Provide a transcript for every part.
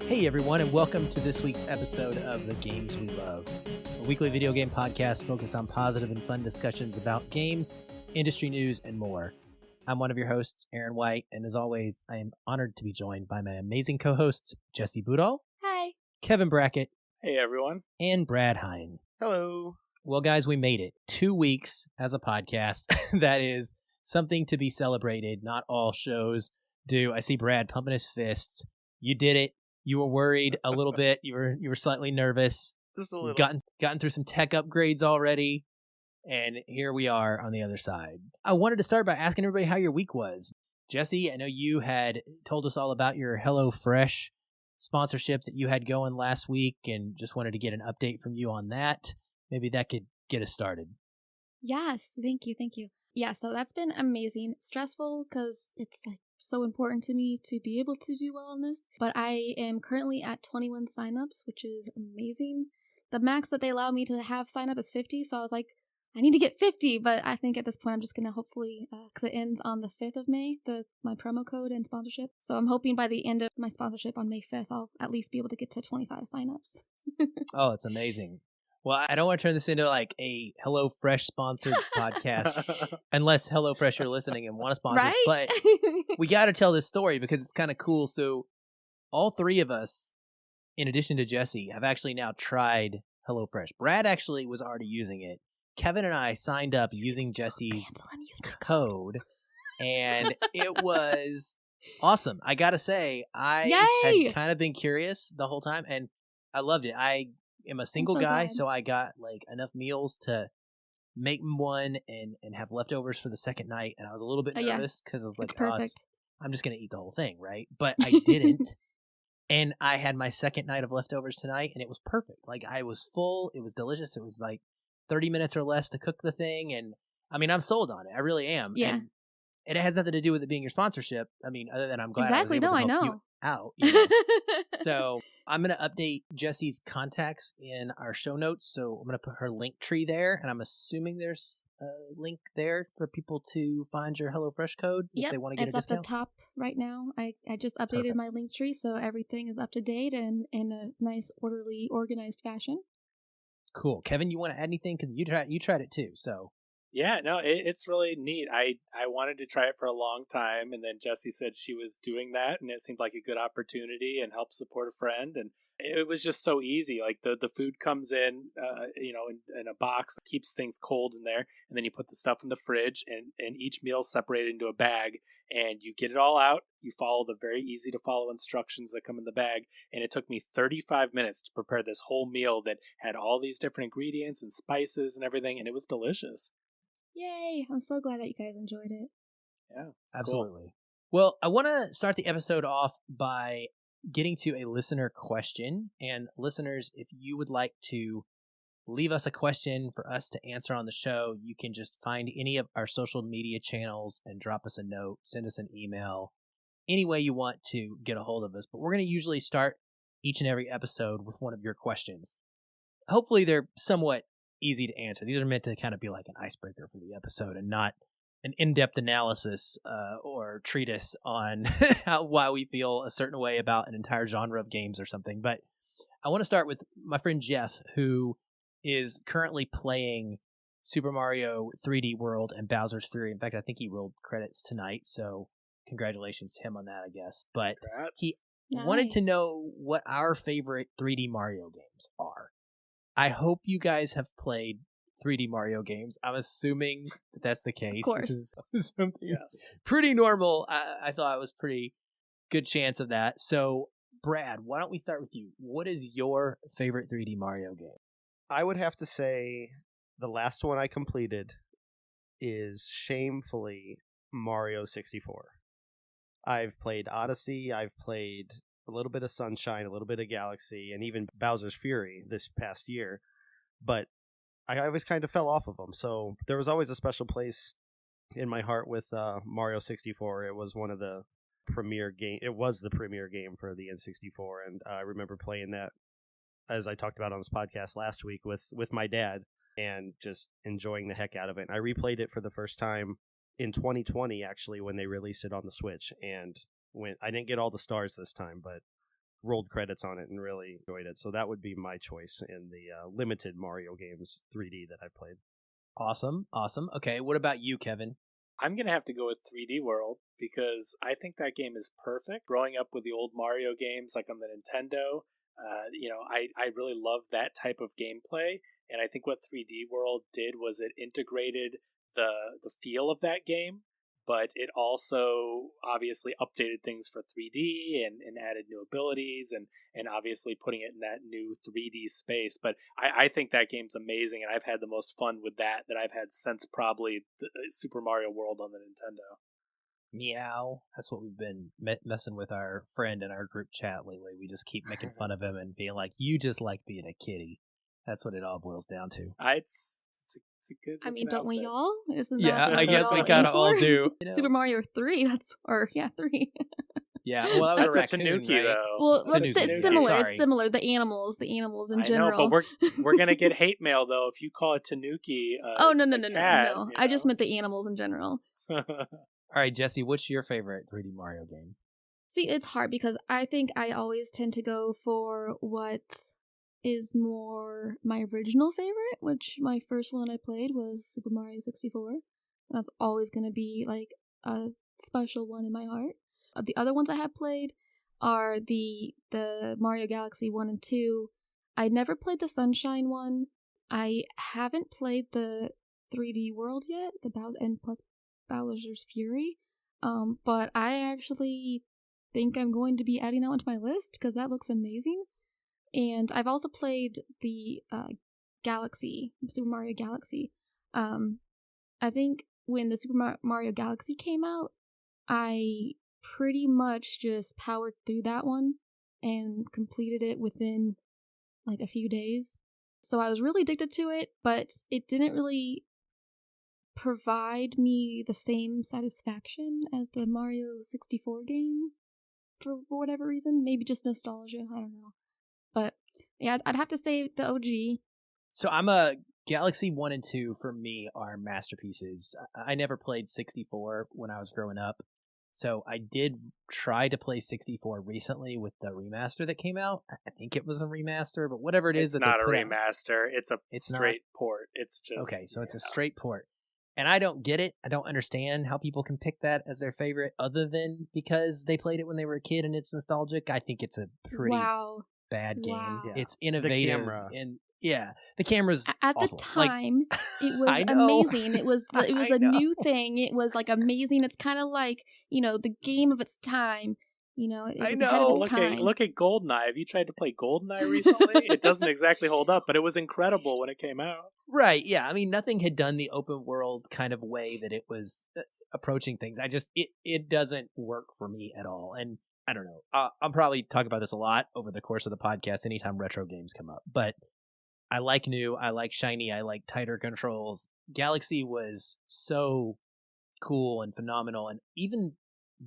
Hey everyone, and welcome to this week's episode of The Games We Love, a weekly video game podcast focused on positive and fun discussions about games, industry news, and more. I'm one of your hosts, Aaron White, and as always, I am honored to be joined by my amazing co-hosts, Jessie BadPikaPi. Hi. Kevin Brackett. Hey everyone. And Brad Heyen. Hello. Well, guys, we made it. 2 weeks as a podcast. That is something to be celebrated. Not all shows do. I see Brad pumping his fists. You did it. You were worried a little bit. You were slightly nervous. Just a little. You've gotten through some tech upgrades already, and here we are on the other side. I wanted to start by asking everybody how your week was. Jessie, I know you had told us all about your HelloFresh sponsorship that you had going last week, and just wanted to get an update from you on that. Maybe that could get us started. Yes, thank you. Yeah, so that's been amazing. Stressful because it's so important to me to be able to do well on this. But I am currently at 21 signups, which is amazing. The max that they allow me to have sign up is 50, so I was like, I need to get 50. But I think at this point I'm just gonna hopefully, because it ends on the 5th of May, my promo code and sponsorship. So I'm hoping by the end of my sponsorship on May 5th, I'll at least be able to get to 25 signups. Oh, it's amazing. Well, I don't want to turn this into like a HelloFresh sponsored podcast, unless HelloFresh are listening and want to sponsor us. Right? But we got to tell this story because it's kind of cool. So all three of us, in addition to Jessie, have actually now tried HelloFresh. Brad actually was already using it. Kevin and I signed up using Jessie's code, and it was awesome. I got to say, I had kind of been curious the whole time, and I loved it. I'm a single guy, glad. so I got like enough meals to make one and have leftovers for the second night, and I was a little bit nervous because I was like, I'm just gonna eat the whole thing, right? But I didn't, and I had my second night of leftovers tonight, and it was perfect. Like, I was full, it was delicious. It was like 30 minutes or less to cook the thing, and I mean, I'm sold on it. I really am. Yeah. And it has nothing to do with it being your sponsorship. I mean, other than I'm glad exactly. I was able to help you out. You know? So I'm going to update Jessie's contacts in our show notes. So I'm going to put her link tree there, and I'm assuming there's a link there for people to find your HelloFresh code if they want to get a discount. It's up the top right now. I just updated my link tree, so everything is up to date and in a nice, orderly, organized fashion. Cool. Kevin, you want to add anything? Because you tried it too, so... Yeah, no, it's really neat. I wanted to try it for a long time, and then Jessie said she was doing that, and it seemed like a good opportunity and help support a friend. And it was just so easy. Like the food comes in, in a box that keeps things cold in there, and then you put the stuff in the fridge, and each meal's separated into a bag, and you get it all out. You follow the very easy to follow instructions that come in the bag, and it took me 35 minutes to prepare this whole meal that had all these different ingredients and spices and everything, and it was delicious. Yay! I'm so glad that you guys enjoyed it. Yeah, absolutely. Cool. Well, I want to start the episode off by getting to a listener question. And listeners, if you would like to leave us a question for us to answer on the show, you can just find any of our social media channels and drop us a note, send us an email, any way you want to get a hold of us. But we're going to usually start each and every episode with one of your questions. Hopefully they're somewhat easy to answer. These are meant to kind of be like an icebreaker for the episode and not an in-depth analysis or treatise on why we feel a certain way about an entire genre of games or something. But I want to start with my friend Jeff, who is currently playing Super Mario 3D World and Bowser's Fury. In fact, I think he rolled credits tonight, so congratulations to him on that, I guess. But he wanted to know what our favorite 3D Mario games are. I hope you guys have played 3D Mario games. I'm assuming that's the case. Of course. This is something pretty normal. I thought it was pretty good chance of that. So, Brad, why don't we start with you? What is your favorite 3D Mario game? I would have to say the last one I completed is shamefully Mario 64. I've played Odyssey, I've played a little bit of Sunshine, a little bit of Galaxy, and even Bowser's Fury this past year, but I always kind of fell off of them, so there was always a special place in my heart with Mario 64. It was one of the premier game. It was the premier game for the N64, and I remember playing that, as I talked about on this podcast last week, with my dad, and just enjoying the heck out of it. I replayed it for the first time in 2020, actually, when they released it on the Switch, and I didn't get all the stars this time, but rolled credits on it and really enjoyed it. So that would be my choice in the limited Mario games 3D that I played. Awesome. Okay, what about you, Kevin? I'm going to have to go with 3D World because I think that game is perfect. Growing up with the old Mario games like on the Nintendo, I really love that type of gameplay. And I think what 3D World did was it integrated the feel of that game, but it also obviously updated things for 3D and added new abilities and obviously putting it in that new 3D space. But I think that game's amazing, and I've had the most fun with that I've had since probably the Super Mario World on the Nintendo. Meow. That's what we've been messing with our friend in our group chat lately. We just keep making fun of him and being like, you just like being a kitty. That's what it all boils down to. It's a good. I mean, don't outfit. we all? Isn't Yeah, that I guess we kind of all do. Super Mario 3. 3. Yeah, well, that was That's a a raccoon, Tanuki, right? though. Well, Tanuki. it's similar. Sorry. It's similar. The animals in I general. know, but we're gonna get hate mail though if you call it Tanuki. Oh no! Cat, I just meant the animals in general. All right, Jesse, what's your favorite 3D Mario game? See, it's hard because I think I always tend to go for what is more my original favorite, which my first one I played was Super Mario 64. That's always going to be like a special one in my heart. The other ones I have played are the Mario Galaxy 1 and 2. I never played the Sunshine one. I haven't played the 3D World yet, and plus Bowser's Fury. But I actually think I'm going to be adding that one to my list because that looks amazing. And I've also played the Super Mario Galaxy. I think when the Super Mario Galaxy came out, I pretty much just powered through that one and completed it within like a few days. So I was really addicted to it, but it didn't really provide me the same satisfaction as the Mario 64 game for whatever reason. Maybe just nostalgia, I don't know. But yeah, I'd have to say the OG. So I'm a Galaxy 1 and 2 for me are masterpieces. I never played 64 when I was growing up. So I did try to play 64 recently with the remaster that came out. I think it was a remaster, but whatever it is, it's not a remaster. It's a straight port. It's just okay. So it's a straight port, and I don't get it. I don't understand how people can pick that as their favorite, other than because they played it when they were a kid and it's nostalgic. I think it's a pretty bad game. Wow. Yeah. It's innovative, The camera. and the camera's at awful. the time. It was I know. amazing. It was a new thing. It was like amazing. It's kind of like the game of its time. It was ahead of its time. Look at GoldenEye. Have you tried to play GoldenEye recently? It doesn't exactly hold up, but it was incredible when it came out. Right, yeah. I mean, nothing had done the open world kind of way that it was approaching things. It doesn't work for me at all. And I don't know. I'll probably talk about this a lot over the course of the podcast anytime retro games come up. But I like new, I like shiny, I like tighter controls. Galaxy was so cool and phenomenal. And even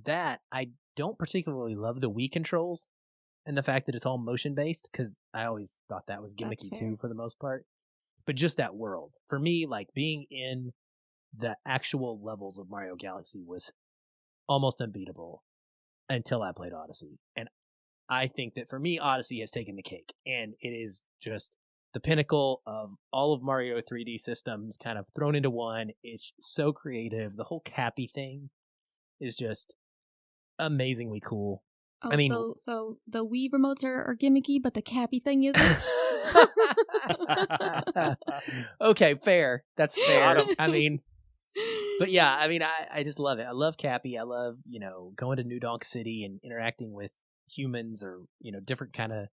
that, I don't particularly love the Wii controls and the fact that it's all motion-based, because I always thought that was gimmicky too for the most part. But just that world. For me, like being in the actual levels of Mario Galaxy was almost unbeatable until I played Odyssey. And I think that for me, Odyssey has taken the cake. And it is just the pinnacle of all of Mario 3D systems kind of thrown into one. It's so creative. The whole Cappy thing is just amazingly cool. Oh, I mean, so the Wii remotes are gimmicky, but the Cappy thing isn't. Okay, fair. That's fair. I mean, but yeah, I mean, I just love it. I love Cappy. I love, going to New Donk City and interacting with humans or, different kind of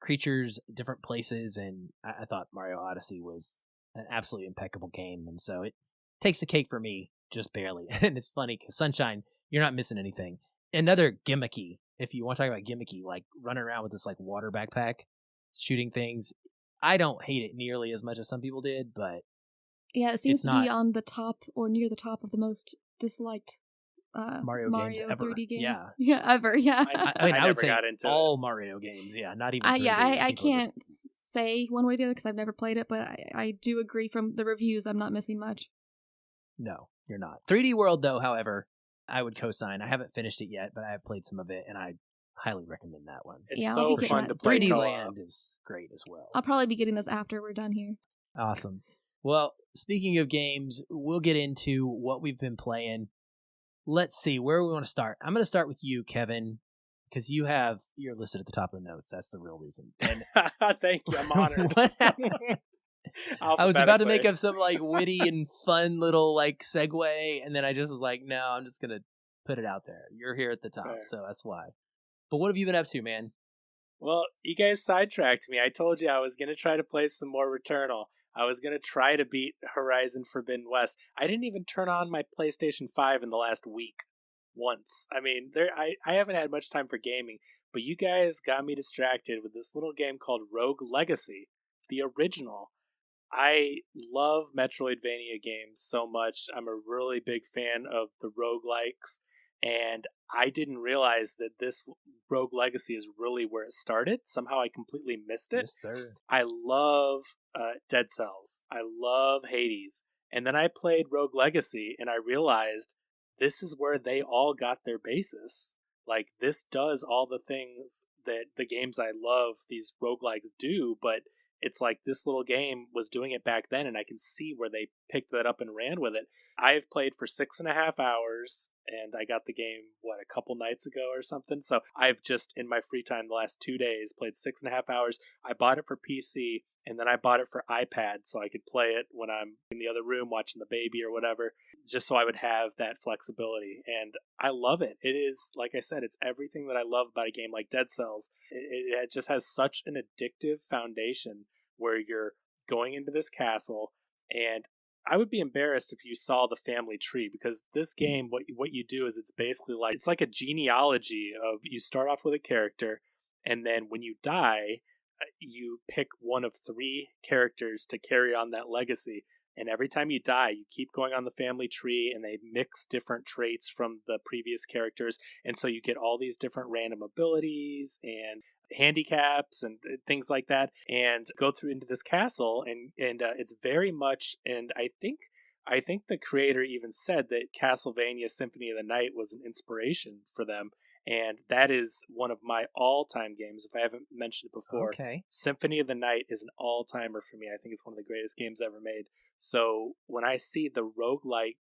creatures, different places. And I thought Mario Odyssey was an absolutely impeccable game. And so it takes the cake for me, just barely. And it's funny because Sunshine, you're not missing anything. Another gimmicky, if you want to talk about gimmicky, like running around with this like water backpack, shooting things. I don't hate it nearly as much as some people did, but yeah, it seems to be on the top or near the top of the most disliked Mario games ever. 3D games. Yeah, ever. Yeah. I mean, I would never say got into all Mario games. Yeah, not even. 3D. I can't say one way or the other because I've never played it, but I do agree from the reviews. I'm not missing much. No, you're not. 3D World, though, however, I would co-sign. I haven't finished it yet, but I have played some of it, and I highly recommend that one. It's Yeah, I'll be so getting fun that. to play 3D co-op. Land is great as well. I'll probably be getting this after we're done here. Awesome. Well, speaking of games, we'll get into what we've been playing. Let's see, where we want to start. I'm going to start with you, Kevin, because you're listed at the top of the notes. That's the real reason. And Thank you. I'm honored. what happened? I was about to make up some like witty and fun little like segue, and then I just was like, no, I'm just going to put it out there. You're here at the top, Fair. so that's why. But what have you been up to, man? Well, you guys sidetracked me. I told you I was going to try to play some more Returnal. I was going to try to beat Horizon Forbidden West. I didn't even turn on my PlayStation 5 in the last week once. I mean, I haven't had much time for gaming, but you guys got me distracted with this little game called Rogue Legacy, the original. I love Metroidvania games so much. I'm a really big fan of the roguelikes, and I didn't realize that this Rogue Legacy is really where it started. Somehow I completely missed it. Yes, sir. I love Dead Cells. I love Hades. And then I played Rogue Legacy, and I realized this is where they all got their basis. Like, this does all the things that the games I love, these roguelikes, do, but it's like this little game was doing it back then, and I can see where they picked that up and ran with it. I've played for 6.5 hours, and I got the game, a couple nights ago or something? So I've just, in my free time the last 2 days, played 6.5 hours. I bought it for PC, and then I bought it for iPad so I could play it when I'm in the other room watching the baby or whatever, just so I would have that flexibility. And I love it. It is, like I said, it's everything that I love about a game like Dead Cells. It just has such an addictive foundation where you're going into this castle, and I would be embarrassed if you saw the family tree, because this game, what you do is it's like a genealogy of, you start off with a character, and then when you die, you pick one of 3 characters to carry on that legacy. And every time you die, you keep going on the family tree, and they mix different traits from the previous characters. And so you get all these different random abilities and handicaps and things like that, and go through into this castle. And it's very much, and I think the creator even said that Castlevania Symphony of the Night was an inspiration for them. And that is one of my all-time games, if I haven't mentioned it before. Okay. Symphony of the Night is an all-timer for me. I think it's one of the greatest games ever made. So when I see the roguelike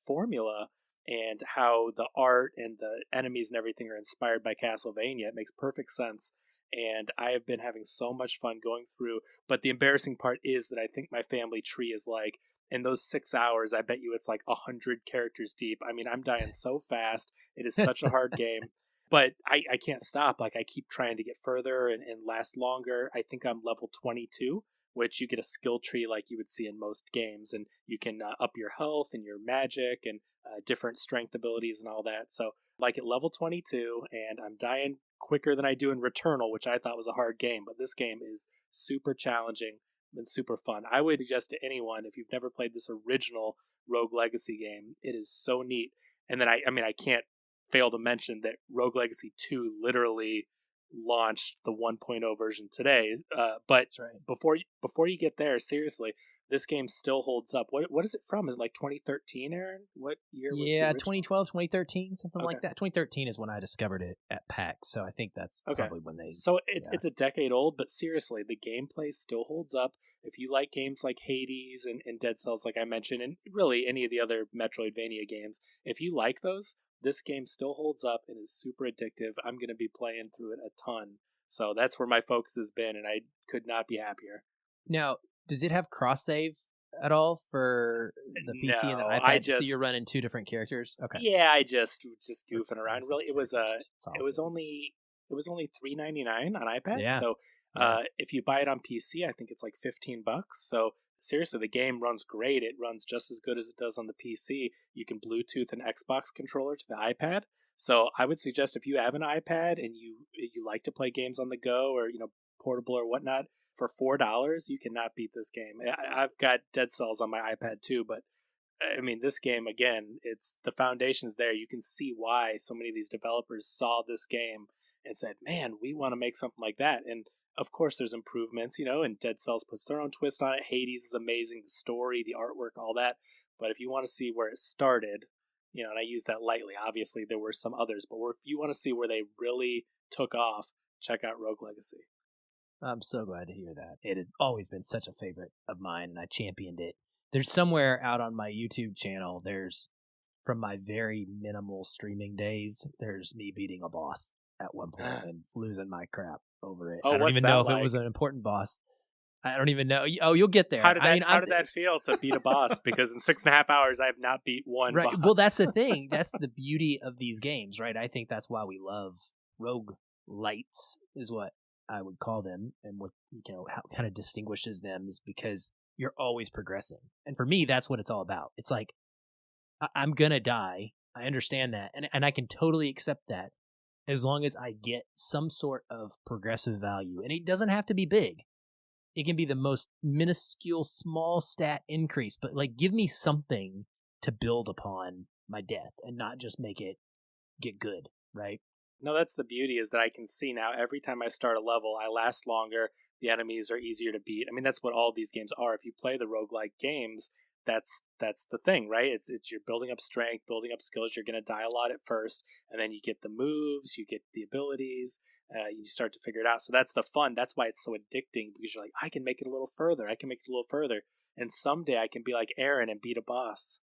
formula and how the art and the enemies and everything are inspired by Castlevania, it makes perfect sense. And I have been having so much fun going through. But the embarrassing part is that I think my family tree is like, in those 6 hours, I bet you it's like 100 characters deep. I mean, I'm dying so fast. It is such a hard game. But I can't stop. Like, I keep trying to get further and last longer. I think I'm level 22, which you get a skill tree like you would see in most games. And you can up your health and your magic and different strength abilities and all that. So, like, at level 22, and I'm dying quicker than I do in Returnal, which I thought was a hard game. But this game is super challenging and super fun. I would suggest to anyone, if you've never played this original Rogue Legacy game, it is so neat. And then I can't fail to mention that Rogue Legacy 2 literally launched the 1.0 version today. But That's right. before you get there, seriously, this game still holds up. What is it from? Is it like 2013, Aaron? What year was the original? 2012, 2013, something like Okay. that. 2013 is when I discovered it at PAX, so I think that's probably when they... So it's a decade old, but seriously, the gameplay still holds up. If you like games like Hades and Dead Cells, like I mentioned, and really any of the other Metroidvania games, if you like those, this game still holds up and is super addictive. I'm going to be playing through it a ton. So that's where my focus has been, and I could not be happier. Now, does it have cross-save at all for the PC and the No, iPad? So you're running 2 different characters? Okay. Yeah, I just goofing around. That's Really, the it was characters. only $3.99 on iPad. Yeah. So Yeah. if you buy it on PC, I think it's like $15. So seriously, the game runs great. It runs just as good as it does on the PC. You can Bluetooth an Xbox controller to the iPad. So I would suggest, if you have an iPad and you like to play games on the go, or portable or whatnot, for $4 you cannot beat this game. I've got Dead Cells on my iPad too, but I mean, this game, again, it's the foundation's there. You can see why so many of these developers saw this game and said, man, we want to make something like that. And of course there's improvements, and Dead Cells puts their own twist on it. Hades is amazing, the story, the artwork, all that. But if you want to see where it started, and I use that lightly. Obviously, there were some others, but if you want to see where they really took off, check out Rogue Legacy. I'm so glad to hear that. It has always been such a favorite of mine, and I championed it. There's somewhere out on my YouTube channel, from my very minimal streaming days, there's me beating a boss at one point and losing my crap over it. I don't even know if it was an important boss. I don't even know. Oh, you'll get there. How did that feel to beat a boss? Because in 6.5 hours, I have not beat one boss. Well, that's the thing. That's the beauty of these games, right? I think that's why we love roguelites, is what I would call them, and what how kind of distinguishes them is because you're always progressing. And for me, that's what it's all about. It's like I'm gonna die. I understand that, and I can totally accept that as long as I get some sort of progressive value. And it doesn't have to be big. It can be the most minuscule, small stat increase, but like give me something to build upon my death and not just make it get good, right? No, that's the beauty, is that I can see now every time I start a level, I last longer, the enemies are easier to beat. I mean, that's what all these games are. If you play the roguelike games, that's the thing, right? It's you're building up strength, building up skills. You're going to die a lot at first, and then you get the moves, you get the abilities, you start to figure it out. So that's the fun. That's why it's so addicting, because you're like, I can make it a little further. I can make it a little further. And someday I can be like Aaron and beat a boss.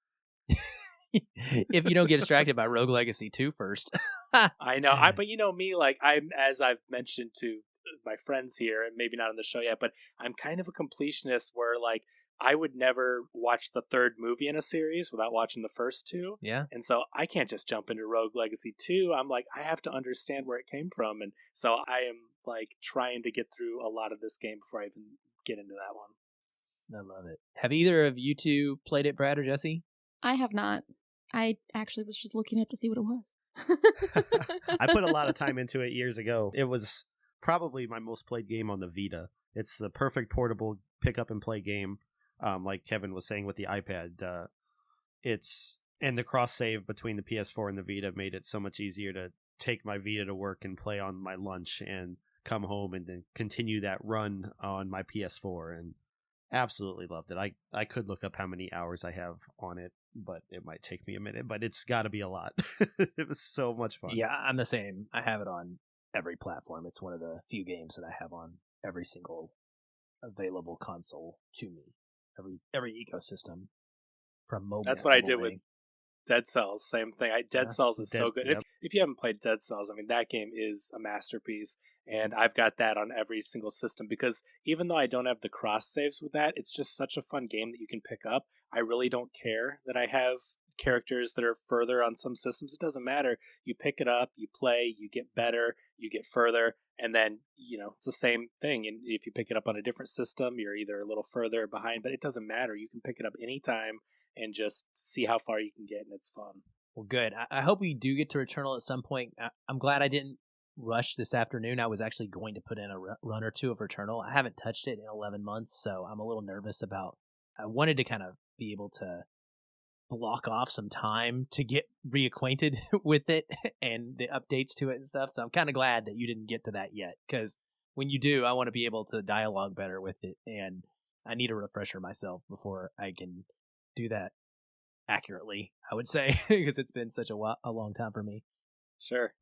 If you don't get distracted by Rogue Legacy 2 first. I know. But you know me, like as I've mentioned to my friends here, and maybe not on the show yet, but I'm kind of a completionist where like I would never watch the third movie in a series without watching the first two. Yeah. And so I can't just jump into Rogue Legacy 2. I'm like, I have to understand where it came from. And so I am like trying to get through a lot of this game before I even get into that one. I love it. Have either of you two played it, Brad or Jesse? I have not. I actually was just looking up to see what it was. I put a lot of time into it years ago. It was probably my most played game on the Vita. It's the perfect portable pick up and play game. Like Kevin was saying with the iPad, and the cross save between the PS4 and the Vita made it so much easier to take my Vita to work and play on my lunch and come home and then continue that run on my PS4, and absolutely loved it. I could look up how many hours I have on it, but it might take me a minute, but it's got to be a lot. It was so much fun. Yeah, I'm the same. I have it on every platform. It's one of the few games that I have on every single available console to me. Every ecosystem from mobile. That's what I did with Dead Cells. Same thing. Dead Cells is so good. Yep. If you haven't played Dead Cells, I mean, that game is a masterpiece, and I've got that on every single system, because even though I don't have the cross saves with that, it's just such a fun game that you can pick up. I really don't care that I have characters that are further on some systems. It doesn't matter. You pick it up, you play, you get better, you get further, and then, it's the same thing. And if you pick it up on a different system, you're either a little further or behind, but it doesn't matter. You can pick it up anytime and just see how far you can get, and it's fun. Well, good. I hope we do get to Returnal at some point. I'm glad I didn't rush this afternoon. I was actually going to put in a run or two of Returnal. I haven't touched it in 11 months, so I'm a little nervous I wanted to kind of be able to block off some time to get reacquainted with it and the updates to it and stuff. So I'm kind of glad that you didn't get to that yet, because when you do, I want to be able to dialogue better with it, and I need a refresher myself before I can do that accurately, I would say, because it's been such a long time for me. Sure.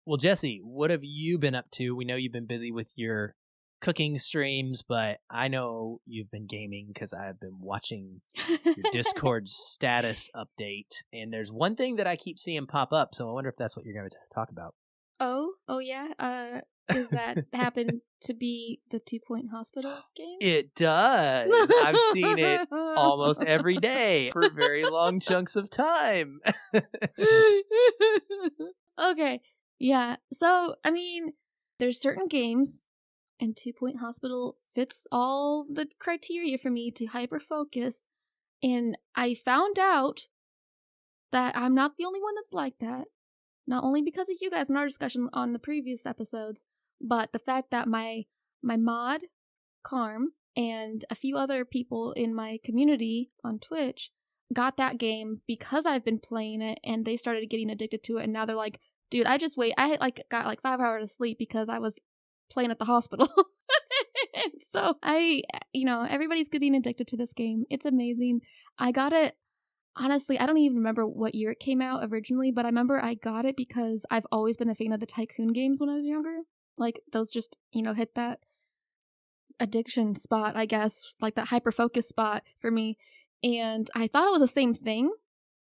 Well, Jesse, what have you been up to? We know you've been busy with your cooking streams, but I know you've been gaming because I've been watching your Discord status update, and there's one thing that I keep seeing pop up, so I wonder if that's what you're going to talk about. Oh yeah. Does that happen to be the 2 Point Hospital game? It does. I've seen it almost every day for very long chunks of time. Okay. Yeah. So, I mean, there's certain games, and 2 Point Hospital fits all the criteria for me to hyper-focus, and I found out that I'm not the only one that's like that. Not only because of you guys in our discussion on the previous episodes, but the fact that my mod, Carm, and a few other people in my community on Twitch got that game because I've been playing it, and they started getting addicted to it, and now they're like, dude, I got 5 hours of sleep because I was playing at the hospital. So everybody's getting addicted to this game. It's amazing. I got it honestly, I don't even remember what year it came out originally, but I remember I got it because I've always been a fan of the Tycoon games when I was younger. Like, those just, hit that addiction spot, I guess, like that hyper-focus spot for me. And I thought it was the same thing.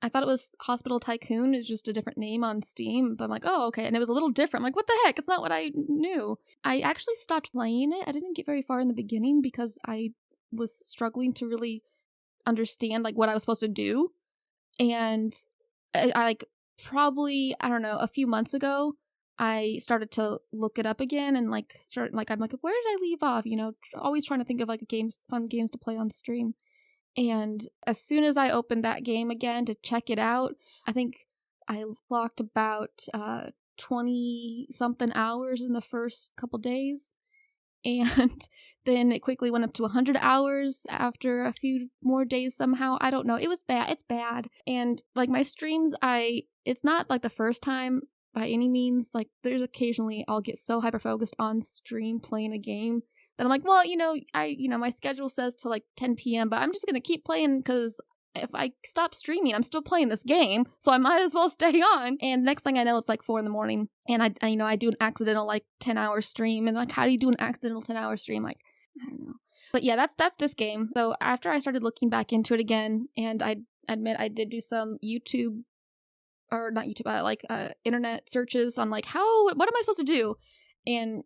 I thought it was Hospital Tycoon. It's just a different name on Steam. But I'm like, oh, okay. And it was a little different. I'm like, what the heck? It's not what I knew. I actually stopped playing it. I didn't get very far in the beginning because I was struggling to really understand like what I was supposed to do. And I like probably, I don't know, a few months ago, I started to look it up again and like I'm like, where did I leave off? Always trying to think of like fun games to play on stream. And as soon as I opened that game again to check it out, I think I clocked about 20-something hours in the first couple days. And then it quickly went up to 100 hours after a few more days somehow. I don't know. It was bad. It's bad. And like my streams, it's not like the first time by any means. Like there's occasionally I'll get so hyper-focused on stream playing a game that I'm like, well, my schedule says to like 10 p.m., but I'm just going to keep playing because if I stop streaming, I'm still playing this game, so I might as well stay on. And next thing I know, it's like 4 a.m, and I do an accidental like 10-hour stream, and like, how do you do an accidental 10-hour stream? Like, I don't know. But yeah, that's this game. So after I started looking back into it again, and I admit I did do some YouTube, or not YouTube, internet searches on like what am I supposed to do? And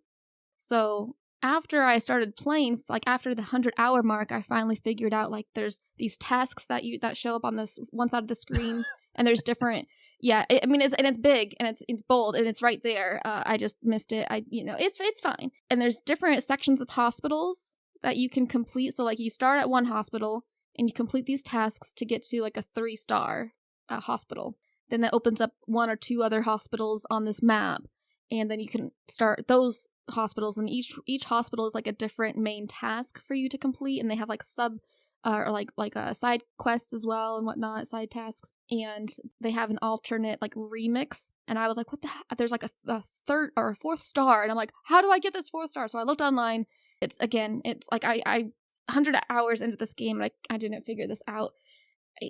so after I started playing, like after the 100-hour mark, I finally figured out like there's these tasks that show up on this one side of the screen, and there's different. Yeah, it's big and it's bold and it's right there. I just missed it. It's fine. And there's different sections of hospitals that you can complete. So like you start at one hospital and you complete these tasks to get to like a 3-star hospital. Then that opens up 1 or 2 other hospitals on this map, and then you can start those hospitals, and each hospital is like a different main task for you to complete, and they have like side quests as well and whatnot, side tasks, and they have an alternate like remix. And I was like, what the heck? There's like a 3rd or a 4th star, and I'm like, how do I get this 4th star? So I looked online. It's like I 100 hours into this game, and I didn't figure this out.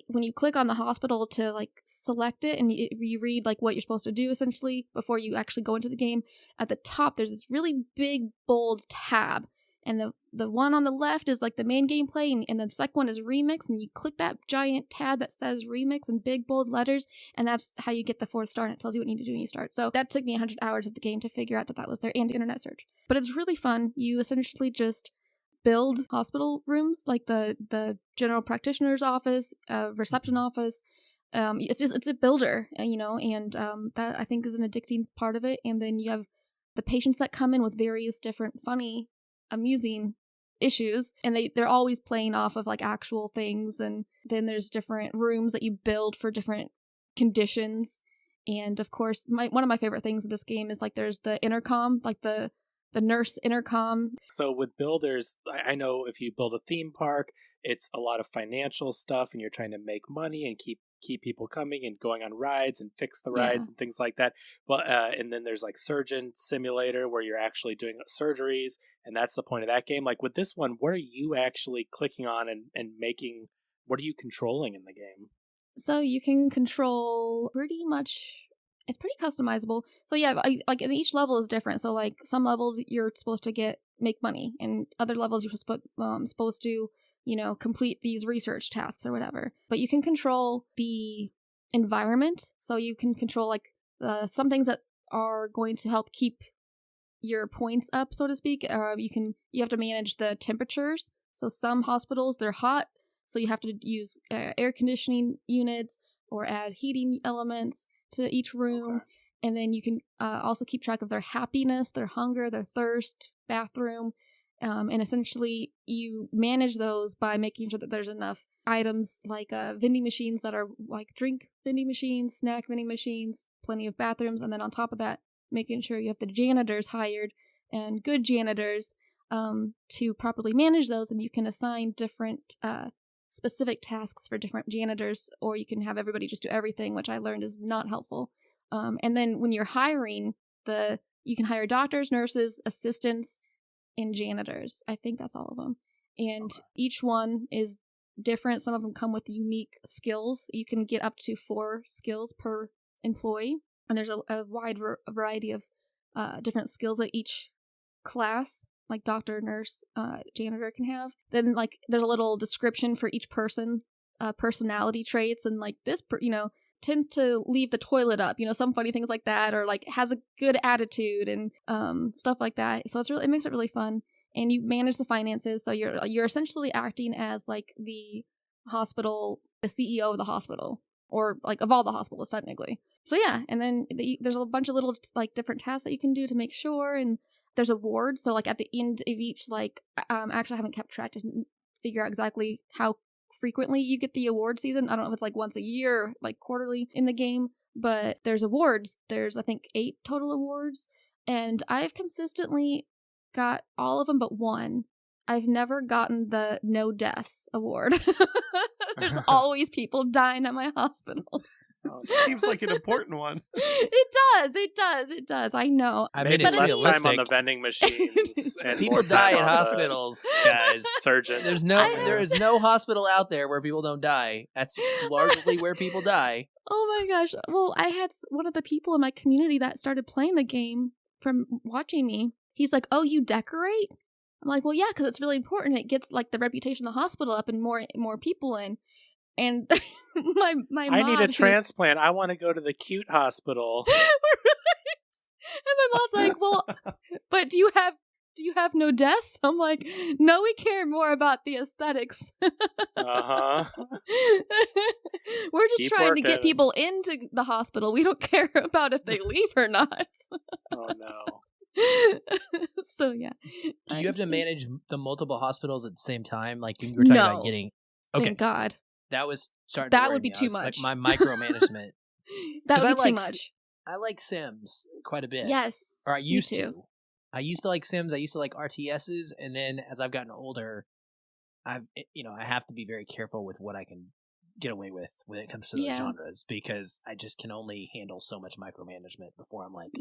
When you click on the hospital to like select it, and you read like what you're supposed to do essentially before you actually go into the game, at the top there's this really big bold tab, and the one on the left is like the main gameplay, and the second one is remix, and you click that giant tab that says remix in big bold letters, and that's how you get the 4th star, and it tells you what you need to do when you start. So that took me 100 hours of the game to figure out that was there, and internet search. But it's really fun. You essentially just build hospital rooms, like the general practitioner's office, reception office. It's a builder, and that I think is an addicting part of it. And then you have the patients that come in with various different funny, amusing issues, and they're always playing off of like actual things. And then there's different rooms that you build for different conditions. And of course, one of my favorite things of this game is like there's the intercom, like the nurse intercom. So with builders, I know if you build a theme park, it's a lot of financial stuff, and you're trying to make money and keep people coming and going on rides and fix the rides and things like that. Well, and then there's like surgeon simulator where you're actually doing surgeries, and that's the point of that game. Like with this one, what are you actually clicking on and making? What are you controlling in the game? So you can control pretty much. It's pretty customizable. So yeah, like each level is different. So like some levels you're supposed to make money, and other levels you're supposed to complete these research tasks or whatever. But you can control the environment. So you can control like some things that are going to help keep your points up, so to speak. You have to manage the temperatures. So some hospitals, they're hot, so you have to use air conditioning units or add heating elements to each room. Okay. And then you can also keep track of their happiness, their hunger, their thirst, bathroom. And essentially you manage those by making sure that there's enough items like vending machines that are like drink vending machines, snack vending machines, plenty of bathrooms. And then on top of that, making sure you have the janitors hired, and good janitors, to properly manage those. And you can assign different specific tasks for different janitors, or you can have everybody just do everything, which I learned is not helpful. And then when you're hiring, you can hire doctors, nurses, assistants, and janitors. I think that's all of them. And each one is different. Some of them come with unique skills. You can get up to 4 skills per employee, and there's a wide variety of different skills that each class, like doctor, nurse, janitor, can have. Then like there's a little description for each person, personality traits, and like this tends to leave the toilet up, some funny things like that, or like has a good attitude and stuff like that. So it makes it really fun. And you manage the finances, so you're essentially acting as like the hospital, the CEO of the hospital, or like of all the hospitals technically. So yeah, and then there's a bunch of little like different tasks that you can do to make sure, and there's awards. So like at the end of each, like actually I haven't kept track to figure out exactly how frequently you get the award season. I don't know if it's like once a year or like quarterly in the game, but there's awards. There's I think 8 total awards, and I've consistently got all of them but one. I've never gotten the no deaths award. There's always people dying at my hospital. Seems like an important one. It does. I know. I mean, it's less time on the vending machines. And people die at hospitals, guys. Surgeons. There is no hospital out there where people don't die. That's largely where people die. Oh my gosh. Well, I had one of the people in my community that started playing the game from watching me. He's like, "Oh, you decorate?" I'm like, "Well, yeah, because it's really important. It gets like the reputation of the hospital up and more people in." And my I need a transplant. I want to go to the cute hospital. Right. And my mom's like, "Well, but do you have no deaths?" I'm like, "No, we care more about the aesthetics." Uh-huh. We're just trying to get people into the hospital. We don't care about if they leave or not. Oh no. So yeah. Do you have to manage the multiple hospitals at the same time? Like you were talking about getting. Okay. Thank God. That was starting. That would be too much. Like my micromanagement. That would be too much. I like Sims quite a bit. Yes. Or I used to. I used to like Sims. I used to like RTSs, and then as I've gotten older, I have to be very careful with what I can get away with when it comes to those genres, because I just can only handle so much micromanagement before I'm like,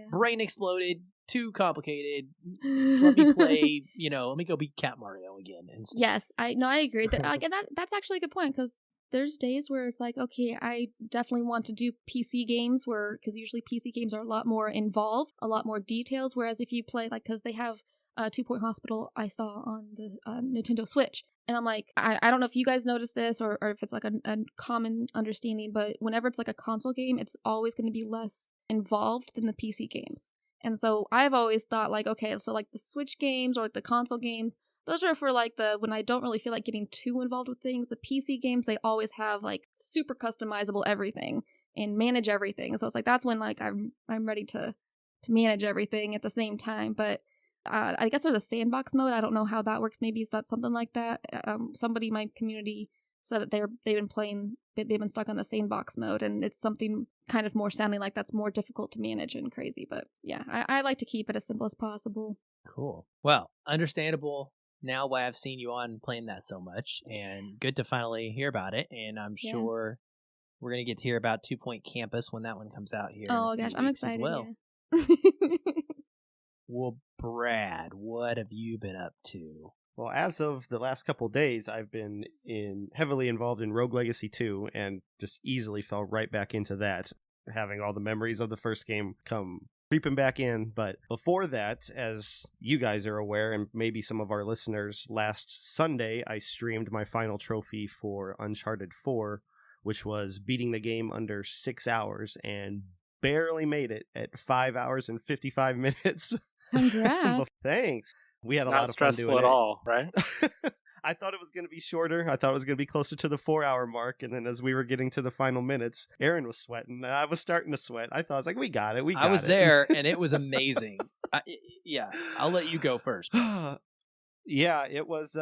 brain exploded, too complicated. Let me play, let me go be Cat Mario again. Yes, I agree. That's actually a good point, because there's days where it's like, okay, I definitely want to do PC games because usually PC games are a lot more involved, a lot more details. Whereas if you play, like, because they have 2 Point Hospital I saw on the Nintendo Switch. And I'm like, I don't know if you guys noticed this or if it's like a common understanding, but whenever it's like a console game, it's always going to be less involved than the PC games. And so I've always thought like, okay, so like the Switch games or like the console games, those are for like when I don't really feel like getting too involved with things. The PC games, they always have like super customizable everything and manage everything. So it's like, that's when like I'm ready to manage everything at the same time. But I guess there's a sandbox mode. I don't know how that works. Maybe it's not something like that. Somebody in my community said that they've been stuck on the sandbox mode, and it's something kind of more sounding like that's more difficult to manage and crazy. But yeah, I like to keep it as simple as possible. Cool. Well, understandable now why I've seen you on playing that so much, and good to finally hear about it. And I'm sure we're going to get to hear about 2 Point Campus when that one comes out here. Oh gosh, I'm excited. As well. Yeah. Well, Brad, what have you been up to? Well, as of the last couple days, I've been heavily involved in Rogue Legacy 2 and just easily fell right back into that, having all the memories of the first game come creeping back in. But before that, as you guys are aware, and maybe some of our listeners, last Sunday, I streamed my final trophy for Uncharted 4, which was beating the game under 6 hours, and barely made it at 5 hours and 55 minutes. Congrats. Thanks. We had a Not lot of fun doing stressful at all, right? I thought it was going to be shorter. I thought it was going to be closer to the 4-hour mark. And then as we were getting to the final minutes, Aaron was sweating. I was starting to sweat. I was like, we got it. I was there, and it was amazing. I'll let you go first. Yeah, it was,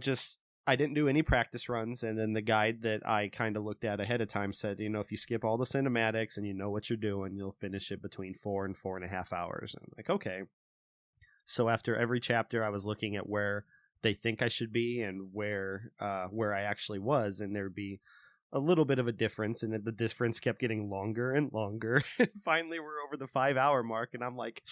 just, I didn't do any practice runs. And then the guide that I kind of looked at ahead of time said, if you skip all the cinematics and you know what you're doing, you'll finish it between 4 and 4.5 hours. And I'm like, okay. So after every chapter, I was looking at where they think I should be and where I actually was, and there'd be a little bit of a difference, and the difference kept getting longer and longer. And finally, we're over the 5-hour mark, and I'm like,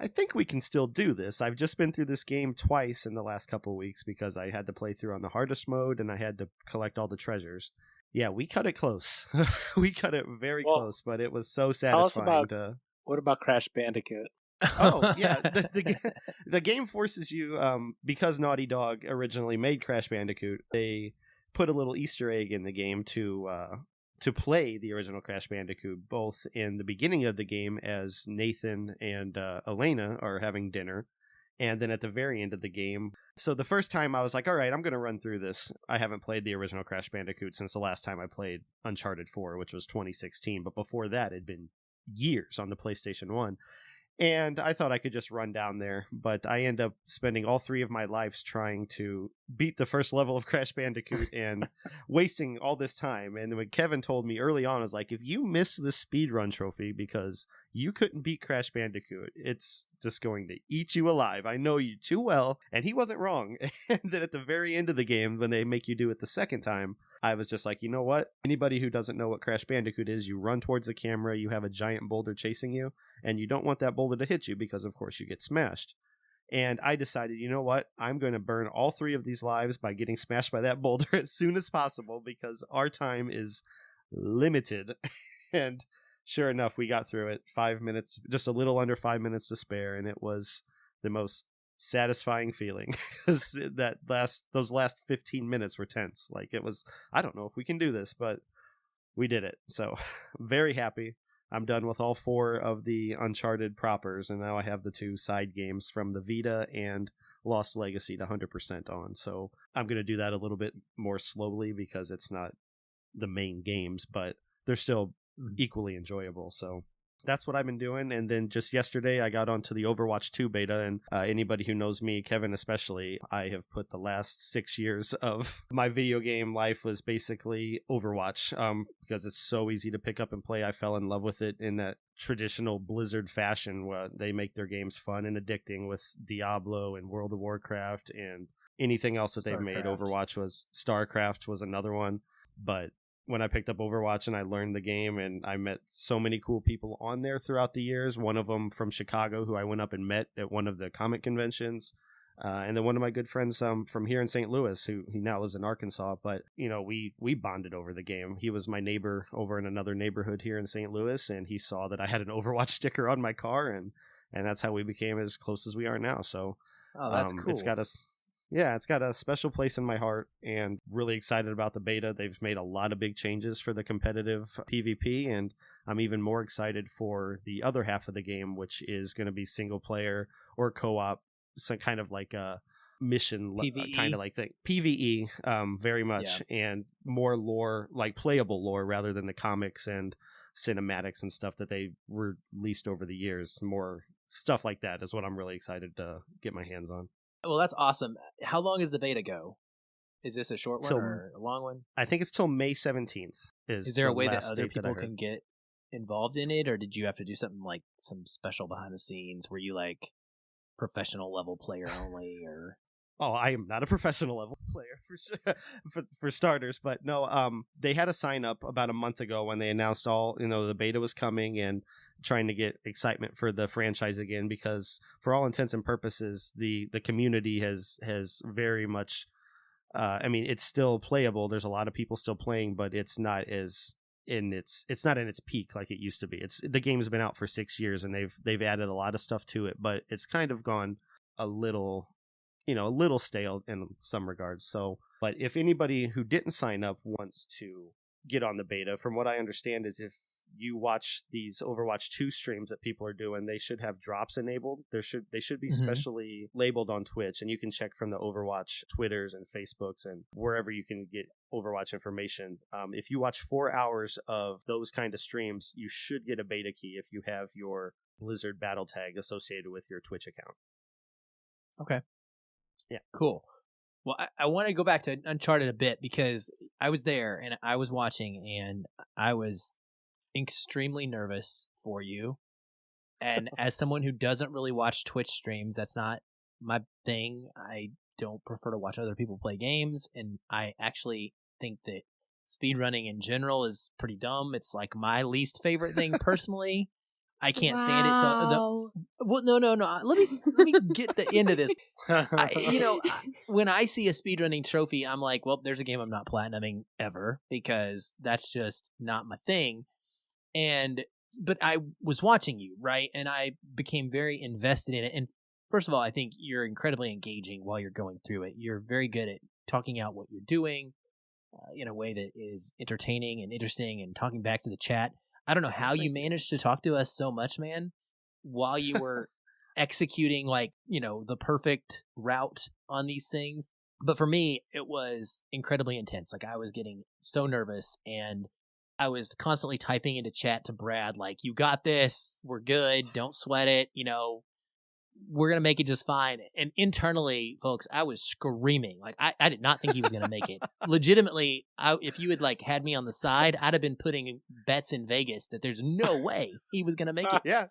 I think we can still do this. I've just been through this game twice in the last couple of weeks because I had to play through on the hardest mode, and I had to collect all the treasures. Yeah, we cut it close. We cut it very close, but it was so satisfying. What about Crash Bandicoot? Oh, yeah. The game forces you, because Naughty Dog originally made Crash Bandicoot, they put a little Easter egg in the game to play the original Crash Bandicoot, both in the beginning of the game as Nathan and Elena are having dinner, and then at the very end of the game. So the first time I was like, all right, I'm going to run through this. I haven't played the original Crash Bandicoot since the last time I played Uncharted 4, which was 2016. But before that, it'd been years on the PlayStation 1. And I thought I could just run down there, but I end up spending all 3 of my lives trying to beat the first level of Crash Bandicoot and wasting all this time. And when Kevin told me early on, I was like, if you miss the speedrun trophy because you couldn't beat Crash Bandicoot, it's just going to eat you alive. I know you too well. And he wasn't wrong. And then at the very end of the game, when they make you do it the second time, I was just like, you know what? Anybody who doesn't know what Crash Bandicoot is, you run towards the camera, you have a giant boulder chasing you, and you don't want that boulder to hit you because, of course, you get smashed. And I decided, you know what? I'm going to burn all 3 of these lives by getting smashed by that boulder as soon as possible because our time is limited. And sure enough, we got through it. 5 minutes, just a little under 5 minutes to spare, and it was the most satisfying feeling because those last 15 minutes were tense. Like, it was, I don't know if we can do this, but we did it. So very happy. I'm done with all 4 of the Uncharted propers, and now I have the 2 side games from the Vita and Lost Legacy to 100% on. So I'm going to do that a little bit more slowly because it's not the main games, but they're still equally enjoyable. So that's what I've been doing. And then just yesterday, I got onto the Overwatch 2 beta. And anybody who knows me, Kevin especially, I have put the last 6 years of my video game life was basically Overwatch because it's so easy to pick up and play. I fell in love with it in that traditional Blizzard fashion where they make their games fun and addicting with Diablo and World of Warcraft and anything else that they've made. StarCraft was another one. But when I picked up Overwatch and I learned the game, and I met so many cool people on there throughout the years. One of them from Chicago who I went up and met at one of the comic conventions. And then one of my good friends from here in St. Louis, he now lives in Arkansas. But, you know, we bonded over the game. He was my neighbor over in another neighborhood here in St. Louis, and he saw that I had an Overwatch sticker on my car, and that's how we became as close as we are now. So that's cool. It's got a special place in my heart, and really excited about the beta. They've made a lot of big changes for the competitive PvP, and I'm even more excited for the other half of the game, which is going to be single player or co-op, so kind of like a mission kind of like thing. PvE, very much, and more lore, like playable lore rather than the comics and cinematics and stuff that they released over the years. More stuff like that is what I'm really excited to get my hands on. Well, that's awesome. How long is the beta go? Is this a short one or a long one? I think it's till May 17th. Is there a way that other people can get involved in it, or did you have to do something like some special behind the scenes where you like professional level player only, or? Oh, I am not a professional level player for starters, but no, they had a sign up about a month ago when they announced the beta was coming and trying to get excitement for the franchise again, because for all intents and purposes, the community has very much, it's still playable. There's a lot of people still playing, but it's not in its peak like it used to be. The game's been out for 6 years and they've added a lot of stuff to it, but it's kind of gone a little stale in some regards. So, but if anybody who didn't sign up wants to get on the beta, from what I understand is if you watch these Overwatch 2 streams that people are doing, they should have drops enabled. They should be specially labeled on Twitch, and you can check from the Overwatch Twitters and Facebooks and wherever you can get Overwatch information. If you watch 4 hours of those kind of streams, you should get a beta key if you have your Blizzard battle tag associated with your Twitch account. Okay. Yeah. Cool. Well, I want to go back to Uncharted a bit because I was there and I was watching and I was extremely nervous for you. And as someone who doesn't really watch Twitch streams, that's not my thing. I don't prefer to watch other people play games. And I actually think that speedrunning in general is pretty dumb. It's like my least favorite thing personally. I can't stand it. So no. Let me get the end of this. When I see a speedrunning trophy, I'm like, well, there's a game I'm not platinuming ever because that's just not my thing. But I was watching you, right? And I became very invested in it. And first of all, I think you're incredibly engaging while you're going through it. You're very good at talking out what you're doing in a way that is entertaining and interesting and talking back to the chat. I don't know how you managed to talk to us so much, man, while you were executing the perfect route on these things. But for me, it was incredibly intense. Like, I was getting so nervous, and I was constantly typing into chat to Brad, like, you got this, we're good, don't sweat it, we're going to make it just fine. And internally, folks, I was screaming. Like, I did not think he was going to make it. Legitimately, if you had had me on the side, I'd have been putting bets in Vegas that there's no way he was going to make it. Yeah.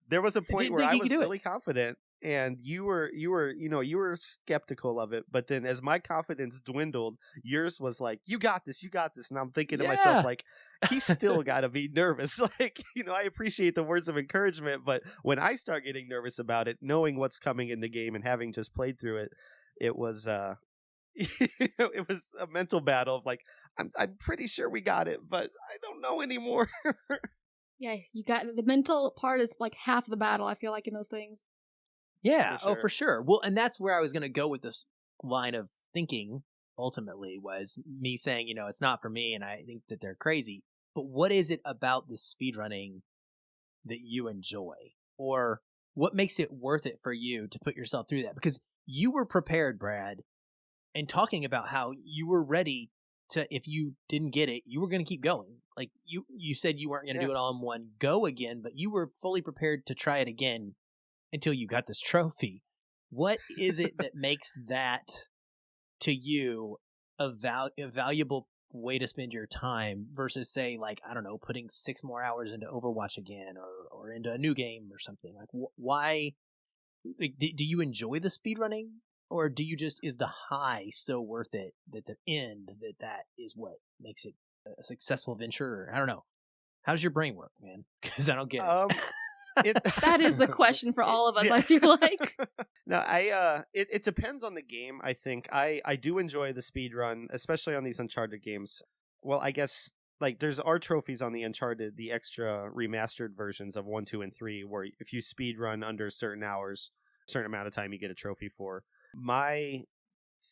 There was a point where I was really confident, and you were skeptical of it. But then as my confidence dwindled, yours was like, you got this. And I'm thinking to myself, like, he's still got to be nervous. Like, I appreciate the words of encouragement, but when I start getting nervous about it, knowing what's coming in the game and having just played through it, it was it was a mental battle of like, I'm pretty sure we got it, but I don't know anymore. Yeah, you got the mental part is like half the battle, I feel like, in those things. Yeah, for sure. Well, and that's where I was going to go with this line of thinking, ultimately, was me saying, it's not for me, and I think that they're crazy. But what is it about the speedrunning that you enjoy? Or what makes it worth it for you to put yourself through that? Because you were prepared, Brad, and talking about how you were ready to, if you didn't get it, you were going to keep going. Like, you said you weren't going to do it all in one go again, but you were fully prepared to try it again until you got this trophy. What is it that makes that, to you, a valuable way to spend your time versus, say, like, I don't know, putting 6 more hours into Overwatch again or into a new game or something? Like, why? Like, do you enjoy the speedrunning? Or do you just, is the high so worth it that the end, that is what makes it a successful venture? Or, I don't know. How does your brain work, man? Because I don't get it. That is the question for all of us, I feel like. No, it depends on the game, I think. I do enjoy the speed run, especially on these Uncharted games. Well, I guess, like, there's our trophies on the Uncharted, the extra remastered versions of 1, 2, and 3, where if you speed run under certain hours, a certain amount of time, you get a trophy for. My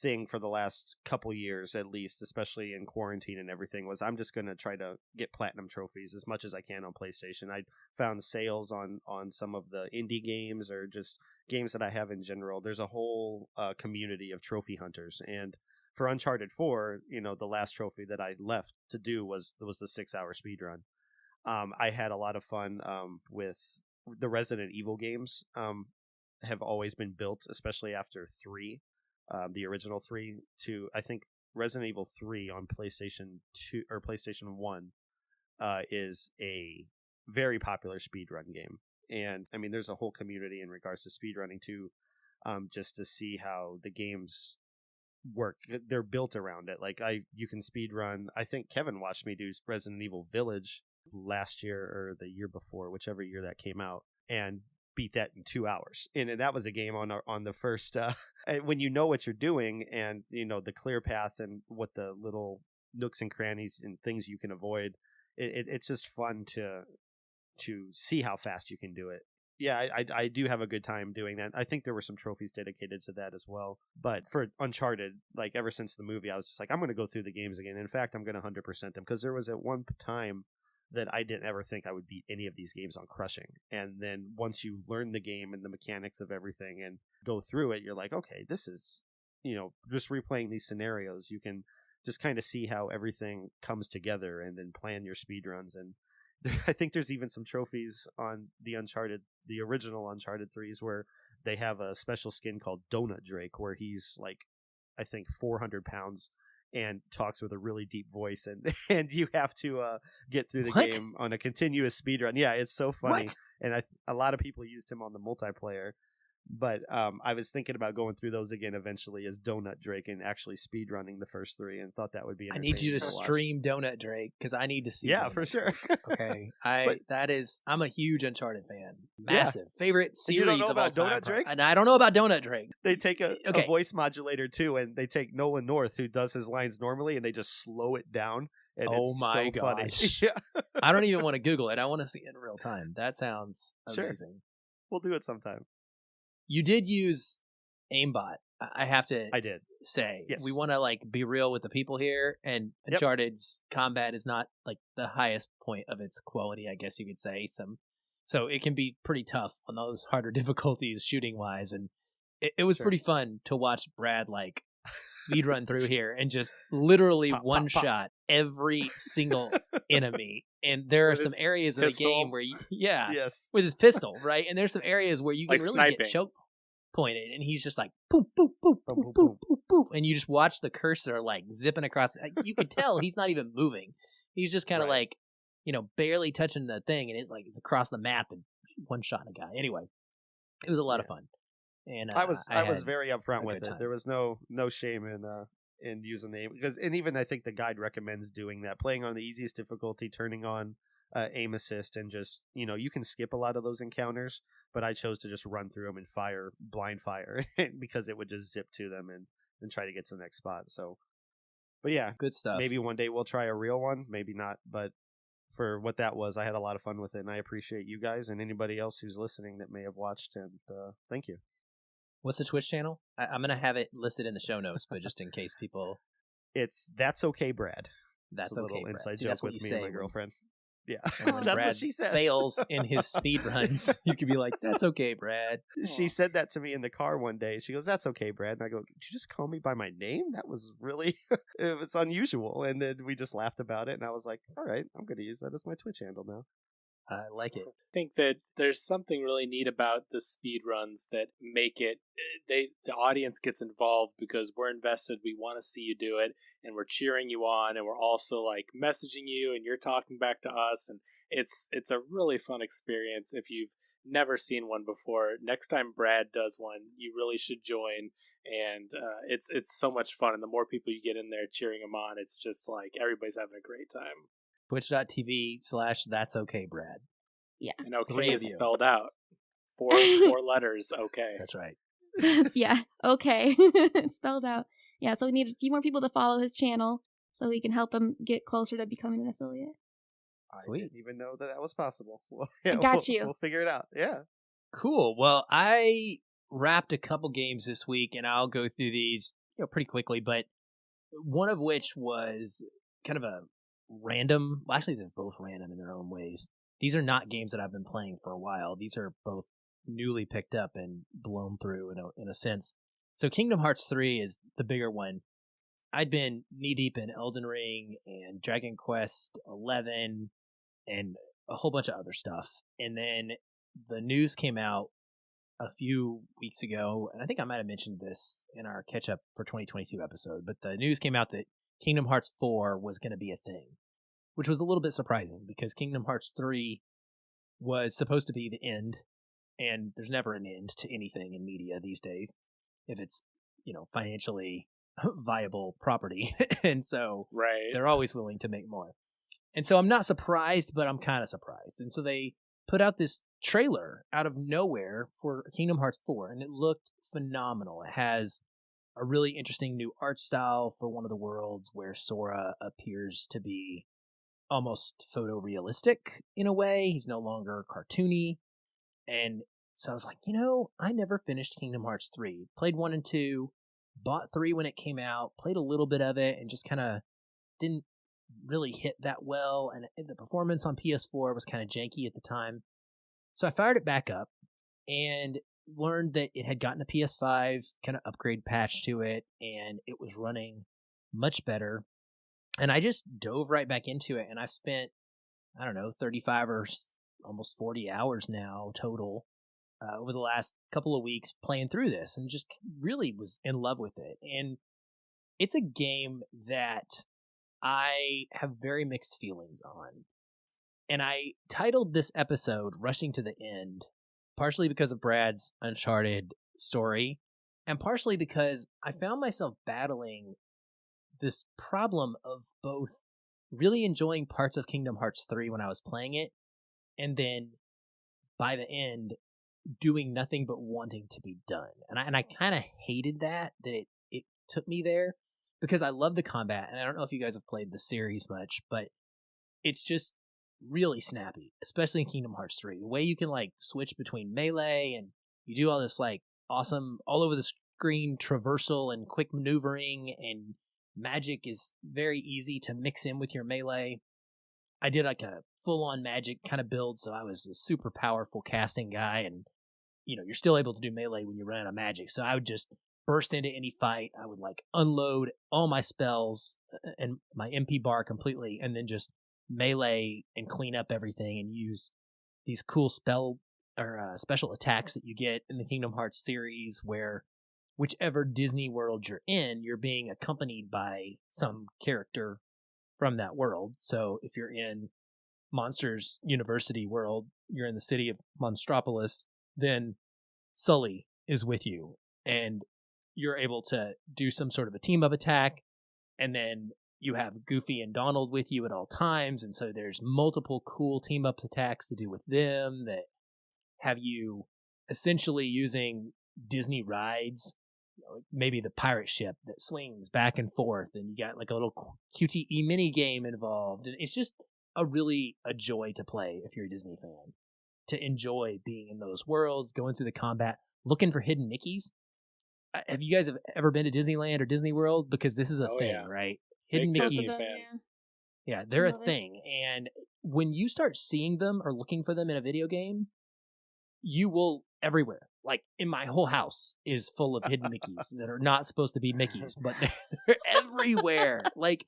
thing for the last couple years, at least, especially in quarantine and everything, was I'm just going to try to get platinum trophies as much as I can on PlayStation. I found sales on some of the indie games or just games that I have in general. There's a whole community of trophy hunters. And for Uncharted 4, the last trophy that I left to do was the 6-hour speed run. I had a lot of fun with the Resident Evil games. Have always been built, especially after 3, the original 3, to, I think, Resident Evil 3 on PlayStation 2 or PlayStation 1 is a very popular speedrun game. And I mean, there's a whole community in regards to speedrunning too, just to see how the games work. They're built around it. Like, you can speedrun. I think Kevin watched me do Resident Evil Village last year or the year before, whichever year that came out, and beat that in 2 hours. And that was a game on the first when you know what you're doing and the clear path and what the little nooks and crannies and things you can avoid, it's just fun to see how fast you can do it. Yeah, I do have a good time doing that. I think there were some trophies dedicated to that as well. But for Uncharted, like, ever since the movie, I was just like, I'm going to go through the games again. In fact, I'm going to 100% them, because there was at one time that I didn't ever think I would beat any of these games on crushing. And then once you learn the game and the mechanics of everything and go through it, you're like, okay, this is, just replaying these scenarios, you can just kind of see how everything comes together and then plan your speedruns. And I think there's even some trophies on the original Uncharted 3s, where they have a special skin called Donut Drake, where he's like, I think 400 pounds and talks with a really deep voice, and you have to get through the game on a continuous speedrun. Yeah, it's so funny. And a lot of people used him on the multiplayer, But I was thinking about going through those again eventually as Donut Drake and actually speedrunning the first 3, and thought that would be I need you to watch. stream Donut Drake because I need to see. Yeah, Donut for sure. Drake. Okay, I'm a huge Uncharted fan. Massive favorite And you series don't know of all about time. Donut Drake? And I don't know about Donut Drake. They take a voice modulator too, and they take Nolan North, who does his lines normally, and they just slow it down. And it's so funny. Yeah. I don't even want to Google it. I want to see it in real time. That sounds amazing. Sure. We'll do it sometime. You did use aimbot. I have to I did. say. Yes. We want to be real with the people here, and Uncharted's combat is not the highest point of its quality, I guess you could say. So it can be pretty tough on those harder difficulties shooting wise, and it was pretty fun to watch Brad speed run through here and just literally one-shot every single enemy. And there are some areas of the game where with his pistol, right? And there's some areas where you can really sniping. get choke pointed, and he's just boop, boop, boop, boop, boop, boop, boop, boop, and you just watch the cursor zipping across. You could tell he's not even moving. He's just kind of barely touching the thing, and it's across the map and one-shot a guy. Anyway, it was a lot of fun. And I was very upfront with it. There was no shame in using the aim, and even I think the guide recommends doing that, playing on the easiest difficulty, turning on aim assist, and just you can skip a lot of those encounters, but I chose to just run through them and blind fire because it would just zip to them and try to get to the next spot. So, but yeah, good stuff. Maybe one day we'll try a real one, maybe not, but for what that was, I had a lot of fun with it, and I appreciate you guys and anybody else who's listening that may have watched, and thank you. What's the Twitch channel? I'm going to have it listed in the show notes, but just in case people... It's That's Okay, Brad. That's okay, little Brad. Inside See, joke that's what with you me say and my girlfriend. Yeah, that's Brad what she says. Fails in his speed runs. You could be like, "That's okay, Brad." She said that to me in the car one day. She goes, "That's okay, Brad." And I go, "Did you just call me by my name? That was really, it was unusual." And then we just laughed about it. And I was like, "All right, I'm going to use that as my Twitch handle now." I like it. I think that there's something really neat about the speed runs that make it, the audience gets involved because we're invested. We want to see you do it, and we're cheering you on, and we're also messaging you, and you're talking back to us, and it's a really fun experience. If you've never seen one before, next time Brad does one, you really should join. And it's so much fun, and the more people you get in there cheering him on, it's just everybody's having a great time. Twitch.tv/That's Okay, Brad. Yeah. And okay is spelled out. Four letters, okay. That's right. Yeah, okay. Spelled out. Yeah, so we need a few more people to follow his channel so we can help him get closer to becoming an affiliate. Sweet. I didn't even know that was possible. I got you. We'll figure it out. Yeah. Cool. Well, I wrapped a couple games this week, and I'll go through these pretty quickly, but one of which was kind of a random. Well, actually, they're both random in their own ways. These are not games that I've been playing for a while. These are both newly picked up and blown through in a sense. So Kingdom Hearts 3 is the bigger one. I'd been knee-deep in Elden Ring and Dragon Quest 11 and a whole bunch of other stuff. And then the news came out a few weeks ago, and I think I might have mentioned this in our catch-up for 2022 episode, but the news came out that Kingdom Hearts 4 was going to be a thing, which was a little bit surprising because Kingdom Hearts 3 was supposed to be the end, and there's never an end to anything in media these days if it's, financially viable property. And so they're always willing to make more. And so I'm not surprised, but I'm kind of surprised. And so they put out this trailer out of nowhere for Kingdom Hearts 4, and it looked phenomenal. It has a really interesting new art style for one of the worlds where Sora appears to be almost photorealistic in a way. He's no longer cartoony. And so I was like, I never finished Kingdom Hearts 3. Played 1 and 2, bought 3 when it came out, played a little bit of it, and just kind of didn't really hit that well. And the performance on PS4 was kind of janky at the time. So I fired it back up and learned that it had gotten a PS5 kind of upgrade patch to it, and it was running much better. And I just dove right back into it, and I've spent, 35 or almost 40 hours now total over the last couple of weeks playing through this, and just really was in love with it. And it's a game that I have very mixed feelings on. And I titled this episode Rushing to the End partially because of Brad's Uncharted story, and partially because I found myself battling this problem of both really enjoying parts of Kingdom Hearts 3 when I was playing it, and then by the end, doing nothing but wanting to be done. And I kind of hated that it took me there, because I love the combat, and I don't know if you guys have played the series much, but it's just really snappy, especially in Kingdom Hearts 3. The way you can like switch between melee, and you do all this like awesome all over the screen traversal and quick maneuvering, and magic is very easy to mix in with your melee. I did like a full-on magic kind of build, so I was a super powerful casting guy, and you're still able to do melee when you run out of magic. So I would just burst into any fight. I would like unload all my spells and my MP bar completely, and then just melee and clean up everything and use these cool special attacks that you get in the Kingdom Hearts series, where whichever Disney world you're in, you're being accompanied by some character from that world. So if you're in Monsters University world, you're in the city of Monstropolis, then Sully is with you, and you're able to do some sort of a team-up attack, and then you have Goofy and Donald with you at all times, and so there's multiple cool team-up attacks to do with them that have you essentially using Disney rides, maybe the pirate ship that swings back and forth, and you got like a little QTE mini game involved, and it's just a joy to play if you're a Disney fan, to enjoy being in those worlds, going through the combat, looking for hidden Mickeys. Have you guys ever been to Disneyland or Disney World? Because this is a thing, yeah. right? Hidden Big Mickeys. Disney fan. Yeah, they're a thing. And when you start seeing them or looking for them in a video game, you will everywhere. Like in my whole house is full of hidden Mickeys that are not supposed to be Mickeys, but they're everywhere. Like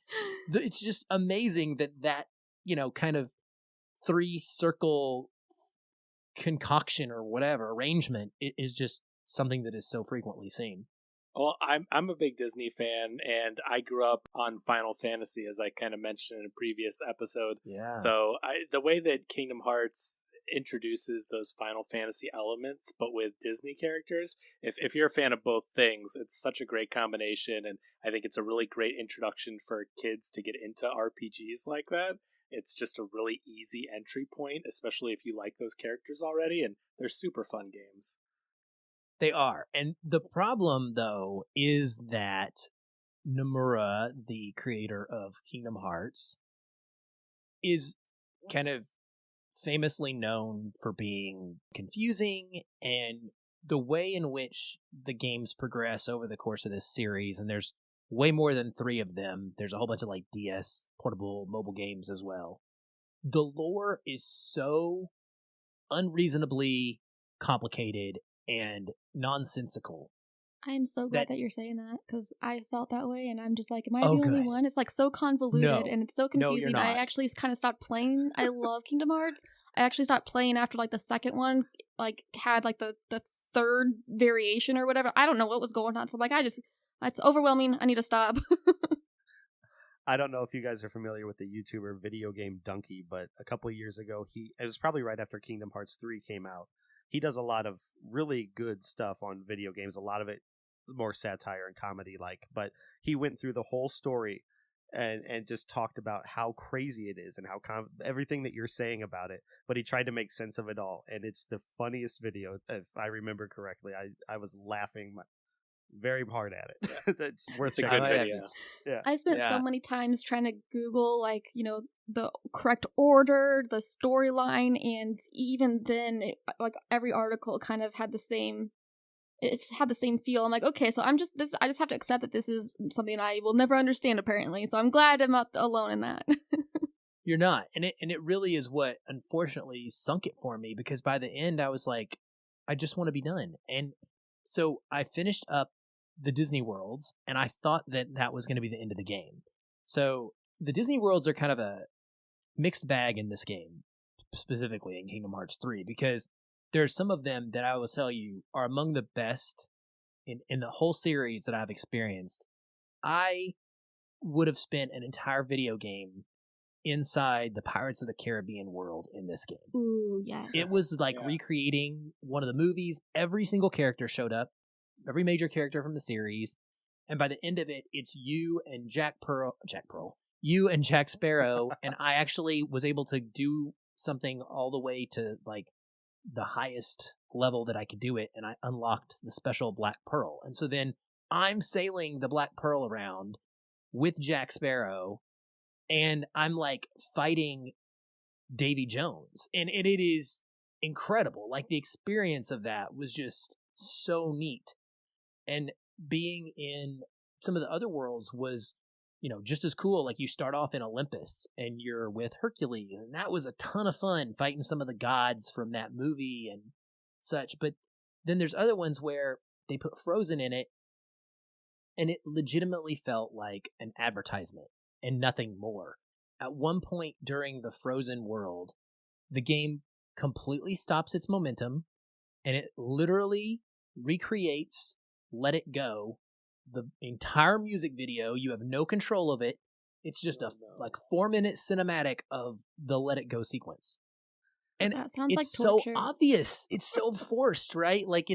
it's just amazing that kind of 3-circle concoction or whatever arrangement is just something that is so frequently seen. Well, I'm a big Disney fan, and I grew up on Final Fantasy, as I kind of mentioned in a previous episode. Yeah. So the way that Kingdom Hearts introduces those Final Fantasy elements, but with Disney characters, if you're a fan of both things, it's such a great combination, and I think it's a really great introduction for kids to get into RPGs like that. It's just a really easy entry point, especially if you like those characters already, and they're super fun games. They are. And the problem, though, is that Nomura, the creator of Kingdom Hearts, is kind of famously known for being confusing, and the way in which the games progress over the course of this series, and there's way more than 3 of them. There's a whole bunch of like DS portable mobile games as well. The lore is so unreasonably complicated and nonsensical. I am so glad that you're saying that, because I felt that way, and I'm just like, am I Oh, the only good. one? It's like so convoluted, No. and it's so No, confusing. you're I not. actually kind of stopped playing. I love Kingdom Hearts. I actually stopped playing after like the second one, like had like the third variation or whatever. I don't know what was going on. So I'm like, it's overwhelming. I need to stop. I don't know if you guys are familiar with the YouTuber Video Game Donkey, but a couple of years ago, it was probably right after Kingdom Hearts 3 came out. He does a lot of really good stuff on video games, a lot of it more satire and comedy like, but he went through the whole story and just talked about how crazy it is and how everything that you're saying about it, but he tried to make sense of it all, and it's the funniest video, if I remember correctly. I was laughing very hard at it. Yeah. It's worth a checking good out. video. Yeah. I spent so many times trying to Google, like, the correct order, the storyline, and even then, like, every article kind of had the same feel. I'm like, okay, so I just have to accept that this is something I will never understand, apparently. So I'm glad I'm not alone in that. You're not. And it really is what unfortunately sunk it for me, because by the end I was like, I just want to be done. And so I finished up the Disney worlds, and I thought that was going to be the end of the game. So the Disney worlds are kind of a mixed bag in this game, specifically in Kingdom Hearts 3, because there's some of them that I will tell you are among the best in the whole series that I've experienced. I would have spent an entire video game inside the Pirates of the Caribbean world in this game. Ooh, yes. It was like recreating one of the movies. Every single character showed up, every major character from the series. And by the end of it, it's you and Jack Sparrow. And I actually was able to do something all the way to like the highest level that I could do it. And I unlocked the special Black Pearl. And so then I'm sailing the Black Pearl around with Jack Sparrow. And I'm like fighting Davy Jones. And it is incredible. Like the experience of that was just so neat. And being in some of the other worlds was, just as cool. Like you start off in Olympus and you're with Hercules. And that was a ton of fun fighting some of the gods from that movie and such. But then there's other ones where they put Frozen in it. And it legitimately felt like an advertisement and nothing more. At one point during the Frozen world, the game completely stops its momentum and it literally recreates Let It Go. The entire music video, you have no control of it. It's just a 4-minute cinematic of the Let It Go sequence. And that sounds it's like torture. so obvious. It's so forced, right? Like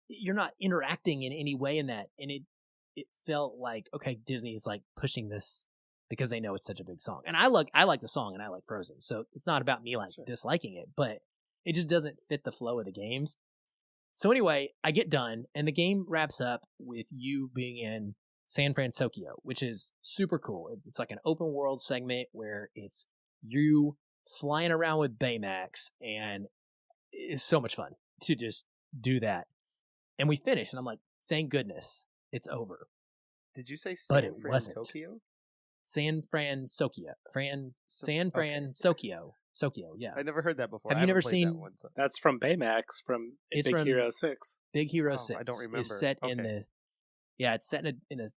you're not interacting in any way in that. And it felt like, okay, Disney is like pushing this because they know it's such a big song. And I like the song and I like Frozen. So it's not about me like disliking it, but it just doesn't fit the flow of the games. So anyway, I get done and the game wraps up with you being in San Francisco, which is super cool. It's like an open world segment where it's you flying around with Baymax, and it's so much fun to just do that. And we finish, and I'm like, thank goodness it's over. Did you say But San it wasn't. Francisco? San Francisco. Sokyo, yeah. I never heard that before. Have you never seen that one, so. That's from Baymax from Big Hero 6. Big Hero 6. I don't remember. Is set in the it's set in a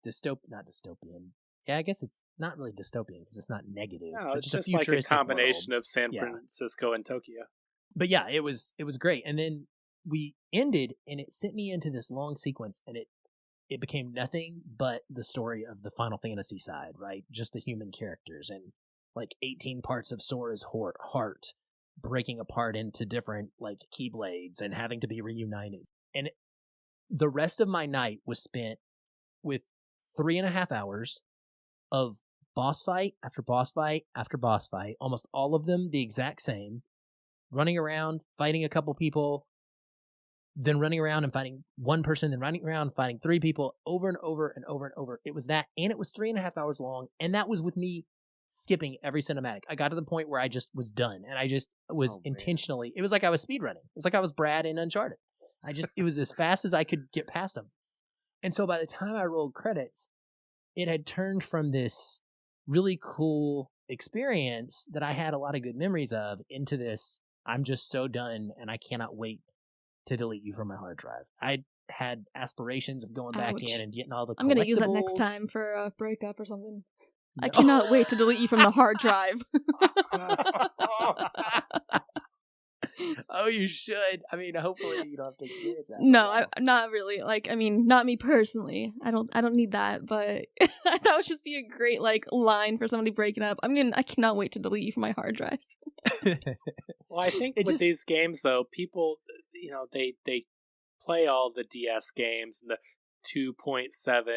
not dystopian. Yeah, I guess it's not really dystopian because it's not negative. No, it's just just like a combination world of San Francisco and Tokyo. But yeah, it was great. And then we ended, and it sent me into this long sequence, and it became nothing but the story of the Final Fantasy side, right? Just the human characters and like 18 parts of Sora's heart breaking apart into different like keyblades and having to be reunited. And the rest of my night was spent with 3.5 hours of boss fight after boss fight after boss fight, almost all of them the exact same, running around, fighting a couple people, then running around and fighting one person, then running around, fighting 3 people over and over and over and over. It was that, and it was 3.5 hours long, and that was with me skipping every cinematic. I got to the point where I just was done, and I just was intentionally, it was like I was speedrunning. It was like I was Brad in Uncharted. It was as fast as I could get past them. And so by the time I rolled credits, it had turned from this really cool experience that I had a lot of good memories of into this, I'm just so done, and I cannot wait to delete you from my hard drive. I had aspirations of going back in and getting all the collectibles. I'm going to use that next time for a breakup or something. No. I cannot wait to delete you from the hard drive. Oh, you should. I mean, hopefully you don't have to experience that. No, not really. Like, I mean, not me personally. I don't need that, but that would just be a great like line for somebody breaking up. I cannot wait to delete you from my hard drive. Well, I think these games though, people, they play all the DS games and the 2.7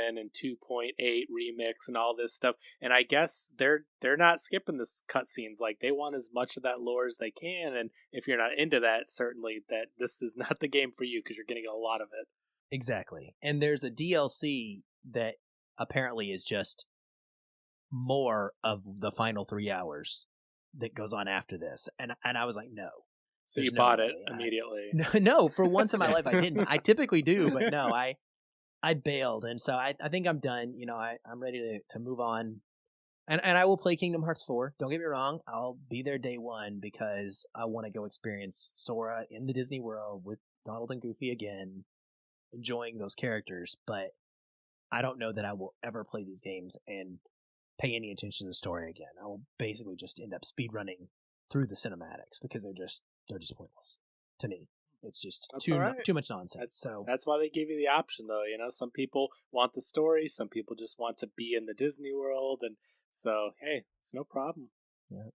and 2.8 remix and all this stuff, and I guess they're not skipping the cutscenes. Like, they want as much of that lore as they can, and if you're not into that, certainly that this is not the game for you because you're getting a lot of it. Exactly. And there's a DLC that apparently is just more of the final 3 hours that goes on after this, and I was like, no. So you bought it immediately? No, for once in my life I didn't. I typically do, but no, I bailed, and so I think I'm done. I'm ready to move on, and I will play Kingdom Hearts 4. Don't get me wrong, I'll be there day one because I want to go experience Sora in the Disney World with Donald and Goofy again, enjoying those characters. But I don't know that I will ever play these games and pay any attention to the story again. I will basically just end up speedrunning through the cinematics because they're just pointless to me. It's just too much nonsense. That's why they give you the option, though. Some people want the story, some people just want to be in the Disney World, and So, hey, it's no problem. Yeah.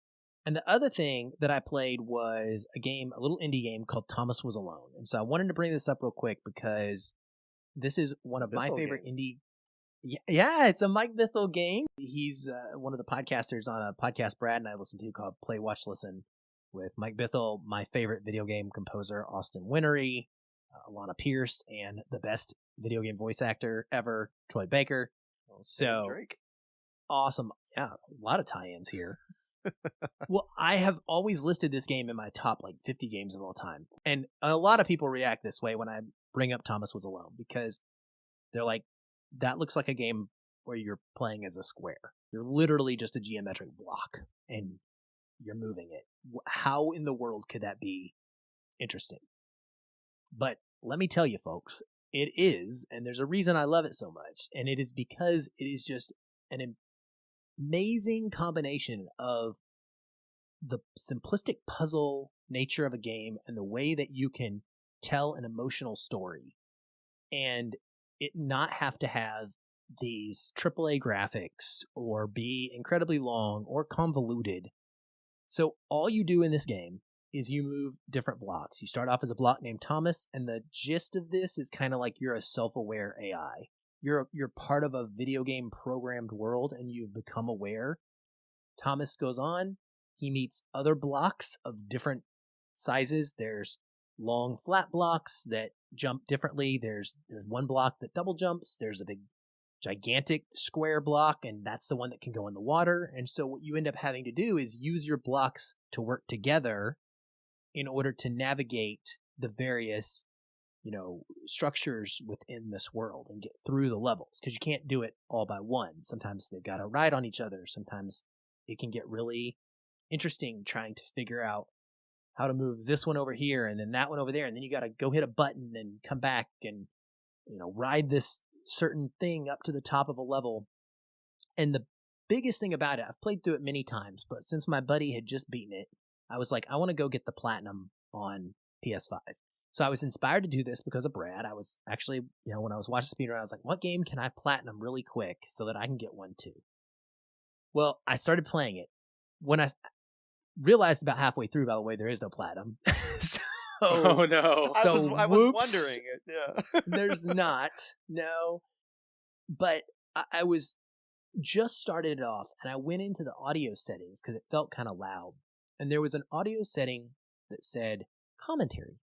And the other thing that I played was a little indie game called Thomas Was Alone. And so I wanted to bring this up real quick because this is one of my favorite indie. Yeah, it's a Mike Bithell game. He's one of the podcasters on a podcast Brad and I listen to called Play, Watch, Listen with Mike Bithell, my favorite video game composer, Austin Wintory, Alana Pierce, and the best video game voice actor ever, Troy Baker. So Drake. Awesome. Yeah, a lot of tie-ins here. Well, I have always listed this game in my top 50 games of all time. And a lot of people react this way when I bring up Thomas Was Alone because they're like, that looks like a game where you're playing as a square. You're literally just a geometric block and you're moving it. How in the world could that be interesting? But let me tell you, folks, it is, and there's a reason I love it so much, and it is because it is just an amazing combination of the simplistic puzzle nature of a game and the way that you can tell an emotional story and it not have to have these AAA graphics or be incredibly long or convoluted. So all you do in this game is you move different blocks. You start off as a block named Thomas, and the gist of this is kind of like you're a self-aware AI. You're part of a video game programmed world, and you've become aware. Thomas goes on. He meets other blocks of different sizes. There's long flat blocks that jump differently. There's one block that double jumps. There's a big gigantic square block, and that's the one that can go in the water. And so what you end up having to do is use your blocks to work together in order to navigate the various, structures within this world and get through the levels, because you can't do it all by one. Sometimes they've got to ride on each other. Sometimes it can get really interesting trying to figure out how to move this one over here and then that one over there, and then you got to go hit a button and come back and ride this certain thing up to the top of a level. And the biggest thing about it, I've played through it many times, but since my buddy had just beaten it, I was like, I want to go get the platinum on PS5. So I was inspired to do this because of Brad. I was actually, when I was watching Speedrunning, I was like, what game can I platinum really quick so that I can get one too? Well, I started playing it. When I realized about halfway through, by the way, there is no platinum. Oh no! I was wondering it. Yeah, there's not. No, but I was just started it off, and I went into the audio settings because it felt kind of loud, and there was an audio setting that said commentary,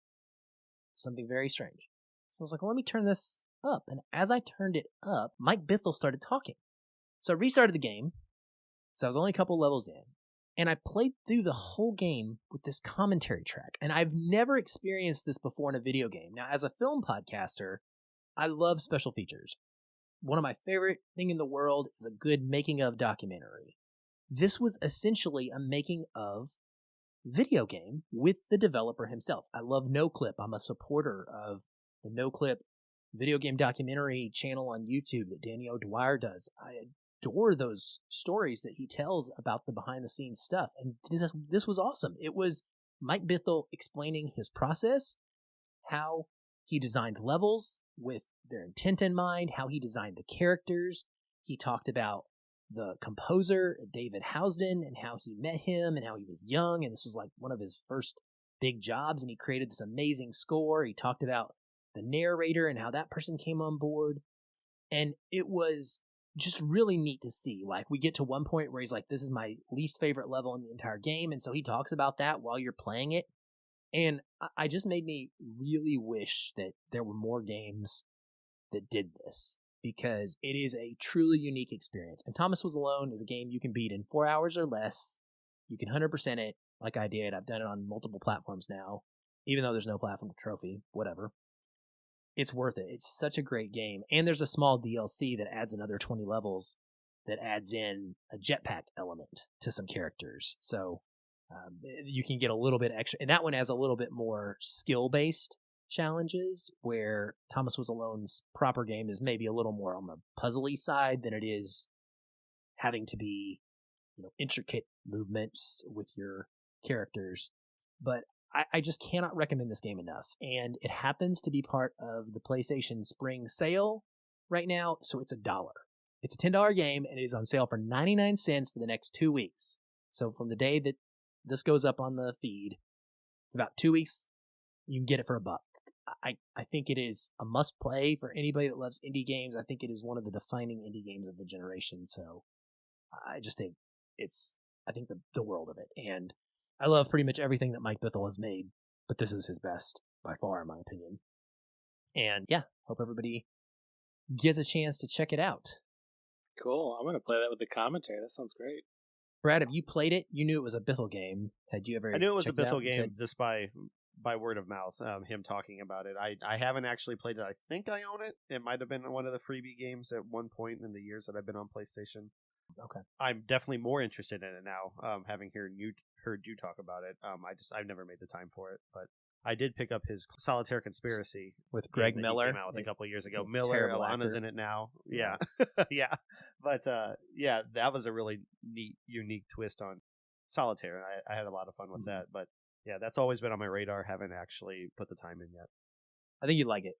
something very strange. So I was like, well, let me turn this up, and as I turned it up, Mike Bithell started talking. So I restarted the game. So I was only a couple levels in. And I played through the whole game with this commentary track. And I've never experienced this before in a video game. Now, as a film podcaster, I love special features. One of my favorite thing in the world is a good making of documentary. This was essentially a making of video game with the developer himself. I love NoClip. I'm a supporter of the NoClip video game documentary channel on YouTube that Daniel Dwyer does. I adore those stories that he tells about the behind the scenes stuff. And this was awesome. It was Mike Bithell explaining his process, how he designed levels with their intent in mind, how he designed the characters. He talked about the composer, David Housden, and how he met him and how he was young. And this was like one of his first big jobs. And he created this amazing score. He talked about the narrator and how that person came on board. And it was just really neat to see. Like, we get to one point where he's like, this is my least favorite level in the entire game. And so he talks about that while you're playing it. And I just made me really wish that there were more games that did this, because it is a truly unique experience. And Thomas Was Alone is a game you can beat in 4 hours or less. You can 100% it like I did. I've done it on multiple platforms now, even though there's no platform trophy, whatever. It's worth it. It's such a great game. And there's a small DLC that adds another 20 levels that adds in a jetpack element to some characters. So you can get a little bit extra. And that one has a little bit more skill-based challenges, where Thomas Was Alone's proper game is maybe a little more on the puzzly side than it is having to be, intricate movements with your characters. But I just cannot recommend this game enough. And it happens to be part of the PlayStation Spring sale right now, so it's $1. It's a $10 game, and it is on sale for 99 cents for the next 2 weeks. So from the day that this goes up on the feed, it's about 2 weeks, you can get it for $1. I think it is a must-play for anybody that loves indie games. I think it is one of the defining indie games of the generation, so I just think I think the world of it. And I love pretty much everything that Mike Bithell has made, but this is his best, by far, in my opinion. And yeah, hope everybody gets a chance to check it out. Cool. I'm going to play that with the commentary. That sounds great. Brad, have you played it? You knew it was a Bithell game. Had you ever? I knew it was a checked Bithell game just by word of mouth, him talking about it. I haven't actually played it. I think I own it. It might have been one of the freebie games at one point in the years that I've been on PlayStation. Okay. I'm definitely more interested in it now, having heard you talk about it. I've never made the time for it, but I did pick up his Solitaire Conspiracy with Greg Miller. Came out with a couple of years ago. Miller, Alana's in it now. Yeah. Yeah. But yeah, that was a really neat, unique twist on Solitaire. I had a lot of fun with that. But yeah, that's always been on my radar. Haven't actually put the time in yet. I think you'd like it.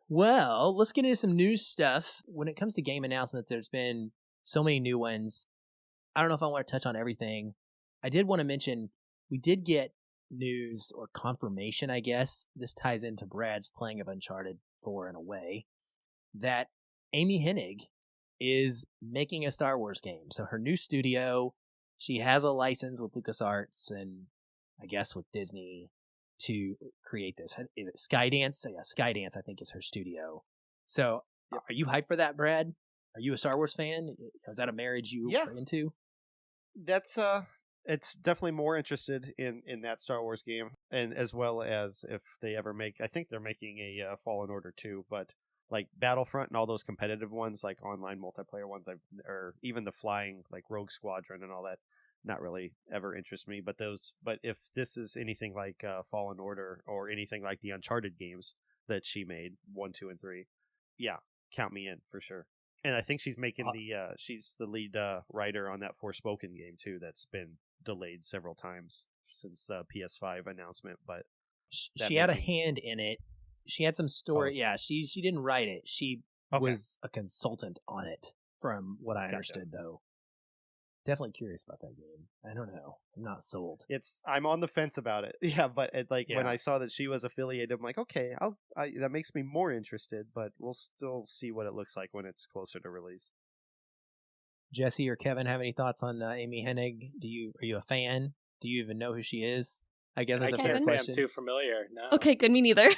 Well, let's get into some news stuff. When it comes to game announcements, there's been so many new ones. I don't know if I want to touch on everything. I did want to mention we did get news or confirmation, I guess. This ties into Brad's playing of Uncharted 4 in a way, that Amy Hennig is making a Star Wars game. So her new studio, she has a license with LucasArts and I guess with Disney to create this. Is it Skydance? So yeah, Skydance I think is her studio. So are you hyped for that, Brad? Are you a Star Wars fan? Is that a marriage you are into? That's it's definitely more interested in that Star Wars game, and as well as if they ever make, I think they're making a Fallen Order 2, but like Battlefront and all those competitive ones, like online multiplayer ones, or even the flying like Rogue Squadron and all that, not really ever interest me. But if this is anything like Fallen Order or anything like the Uncharted games that she made, 1, 2, and 3, yeah, count me in for sure. And I think she's making she's the lead writer on that Forspoken game too. That's been delayed several times since the PS5 announcement. But she had a hand in it. She had some story. Yeah, she didn't write it. She was a consultant on it, from what I understood, though. Definitely curious about that game. I don't know. I'm not sold. I'm on the fence about it. Yeah, but when I saw that she was affiliated, I'm like, okay, that makes me more interested. But we'll still see what it looks like when it's closer to release. Jesse or Kevin have any thoughts on Amy Hennig? Are you a fan? Do you even know who she is? I guess that's a fair question. I'm too familiar. No. Okay, good. Me neither.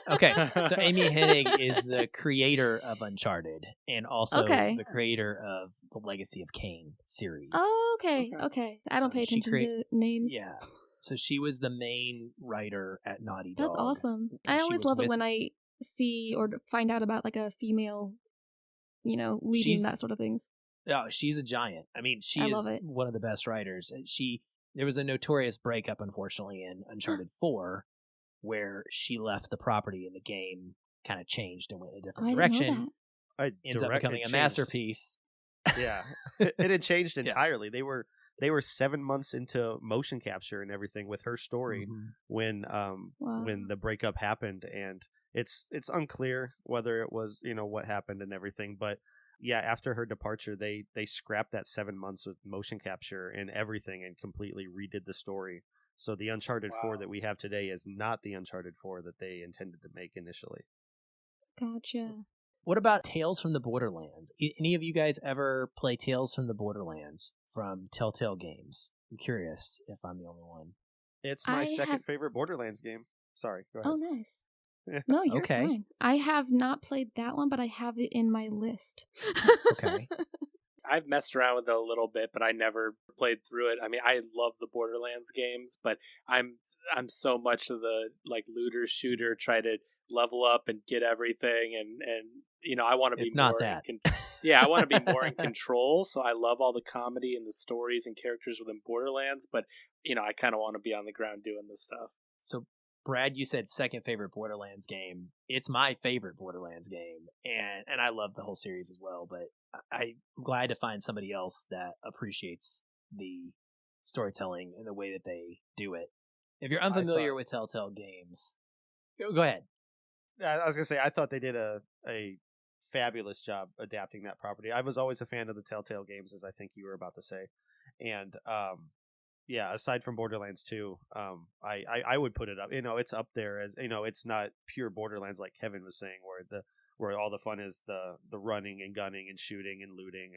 Okay, so Amy Hennig is the creator of Uncharted and also the creator of the Legacy of Kain series. Oh, okay. I don't pay attention to names. Yeah, so she was the main writer at Naughty Dog. That's awesome. I always love it when I see or find out about like a female, leading that sort of things. Oh, she's a giant. I mean, she is one of the best writers. There was a notorious breakup, unfortunately, in Uncharted 4, where she left the property and the game kind of changed and went in a different direction. Ends up becoming a masterpiece. Yeah, it had changed entirely. Yeah. They were 7 months into motion capture and everything with her story when the breakup happened, and it's unclear whether it was what happened and everything, but. Yeah, after her departure, they scrapped that 7 months of motion capture and everything and completely redid the story. So the Uncharted 4 that we have today is not the Uncharted 4 that they intended to make initially. Gotcha. What about Tales from the Borderlands? Any of you guys ever play Tales from the Borderlands from Telltale Games? I'm curious if I'm the only one. It's my second favorite Borderlands game. Sorry, go ahead. Oh, nice. No, you're fine. I have not played that one, but I have it in my list. Okay. I've messed around with it a little bit, but I never played through it. I mean, I love the Borderlands games, but I'm so much of the like looter shooter, try to level up and get everything, and I want to be it's not that. I want to be more in control. So I love all the comedy and the stories and characters within Borderlands, but I kind of want to be on the ground doing this stuff. So. Brad, you said second favorite Borderlands game. It's my favorite Borderlands game, and I love the whole series as well, but I'm glad to find somebody else that appreciates the storytelling and the way that they do it. If you're unfamiliar with Telltale Games, go ahead. I was going to say, I thought they did a fabulous job adapting that property. I was always a fan of the Telltale games, as I think you were about to say, and yeah, aside from Borderlands 2, I would put it up. It's up there as it's not pure Borderlands like Kevin was saying, where all the fun is the running and gunning and shooting and looting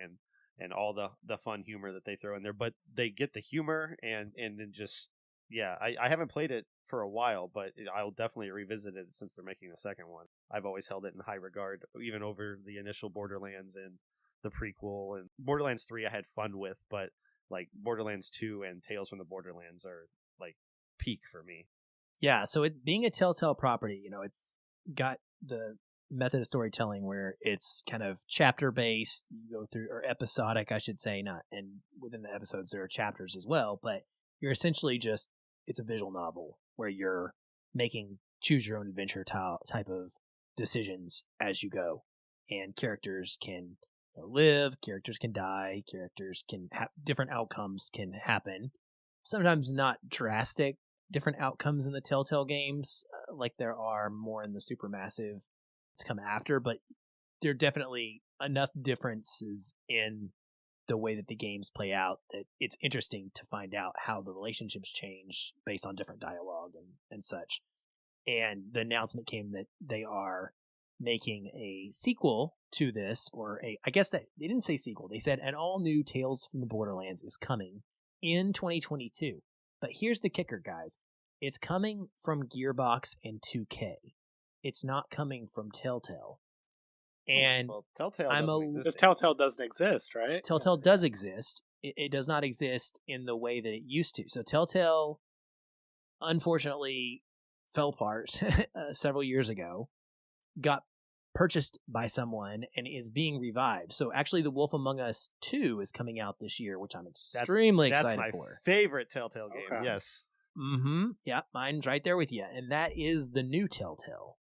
and all the fun humor that they throw in there. But they get the humor and then just I haven't played it for a while, but I'll definitely revisit it since they're making the second one. I've always held it in high regard, even over the initial Borderlands and the prequel. And Borderlands 3 I had fun with, but like Borderlands 2 and Tales from the Borderlands are like peak for me. Yeah, so it being a Telltale property, it's got the method of storytelling where it's kind of chapter based. You go through, or episodic, I should say, not, and within the episodes there are chapters as well, but you're essentially just, it's a visual novel where you're making choose your own adventure type of decisions as you go, and characters can live, characters can die, characters can have different outcomes can happen. Sometimes not drastic different outcomes in the Telltale games, like there are more in the Supermassive it's come after, but there are definitely enough differences in the way that the games play out that it's interesting to find out how the relationships change based on different dialogue and such. And the announcement came that they are making a sequel to this, I guess that they didn't say sequel. They said an all new Tales from the Borderlands is coming in 2022. But here's the kicker, guys. It's coming from Gearbox and 2K. It's not coming from Telltale. And Telltale because Telltale doesn't exist, right? Telltale does exist. It does not exist in the way that it used to. So Telltale, unfortunately, fell apart several years ago, got purchased by someone, and is being revived. So actually, The Wolf Among Us 2 is coming out this year, which I'm extremely excited for. That's my favorite Telltale game. Okay. Yes. Mm-hmm. Yeah, mine's right there with you. And that is the new Telltale.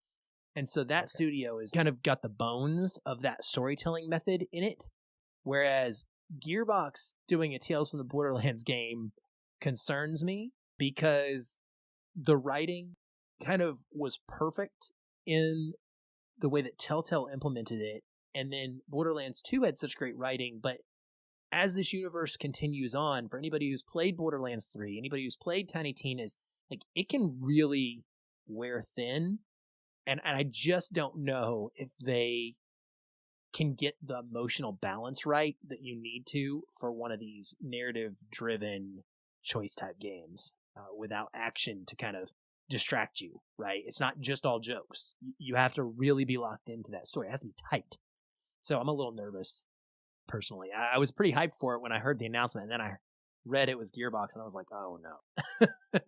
And so that studio has kind of got the bones of that storytelling method in it, whereas Gearbox doing a Tales from the Borderlands game concerns me because the writing kind of was perfect in the way that Telltale implemented it, and then Borderlands 2 had such great writing, but as this universe continues on, for anybody who's played Borderlands 3, anybody who's played Tiny Tina's, like, it can really wear thin, and I just don't know if they can get the emotional balance right that you need to for one of these narrative-driven choice-type games without action to kind of distract you, right? It's not just all jokes. You have to really be locked into that story. It has to be tight. So I'm a little nervous, personally. I was pretty hyped for it when I heard the announcement, and then I read it was Gearbox, and I was like, oh, no.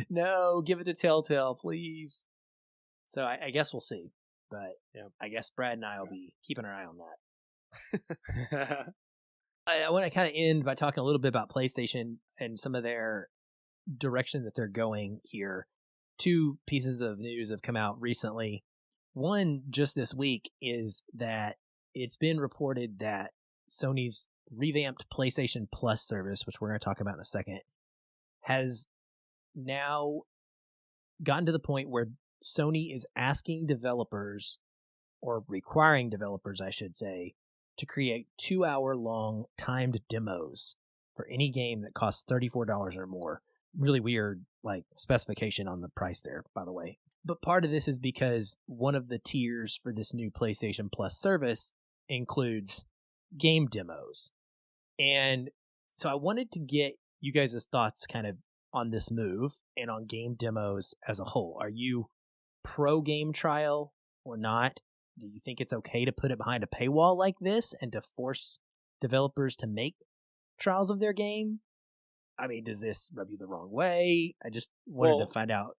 No, give it to Telltale, please. So I guess we'll see. But I guess Brad and I will be keeping our eye on that. I want to kind of end by talking a little bit about PlayStation and some of their direction that they're going here. 2 pieces of news have come out recently. One, just this week, is that it's been reported that Sony's revamped PlayStation Plus service, which we're going to talk about in a second, has now gotten to the point where Sony is asking developers, or requiring developers, I should say, to create 2-hour-long timed demos for any game that costs $34 or more. Really weird, specification on the price there, by the way. But part of this is because one of the tiers for this new PlayStation Plus service includes game demos. And so I wanted to get you guys' thoughts kind of on this move and on game demos as a whole. Are you pro game trial or not? Do you think it's okay to put it behind a paywall like this and to force developers to make trials of their game? I mean, does this rub you the wrong way? I just wanted to find out.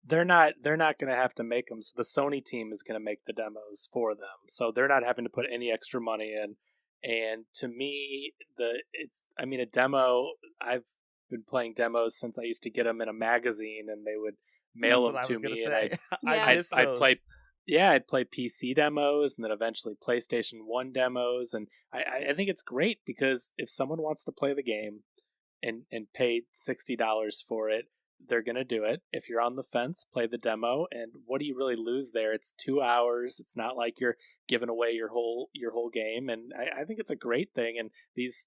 They're not going to have to make them. So the Sony team is going to make the demos for them. So they're not having to put any extra money in. And to me, a demo, I've been playing demos since I used to get them in a magazine, and they would mail them to me. And I'd play PC demos and then eventually PlayStation 1 demos. And I think it's great because if someone wants to play the game and pay $60 for it, they're going to do it. If you're on the fence, play the demo. And what do you really lose there? It's 2 hours. It's not like you're giving away your whole game. And I think it's a great thing. And these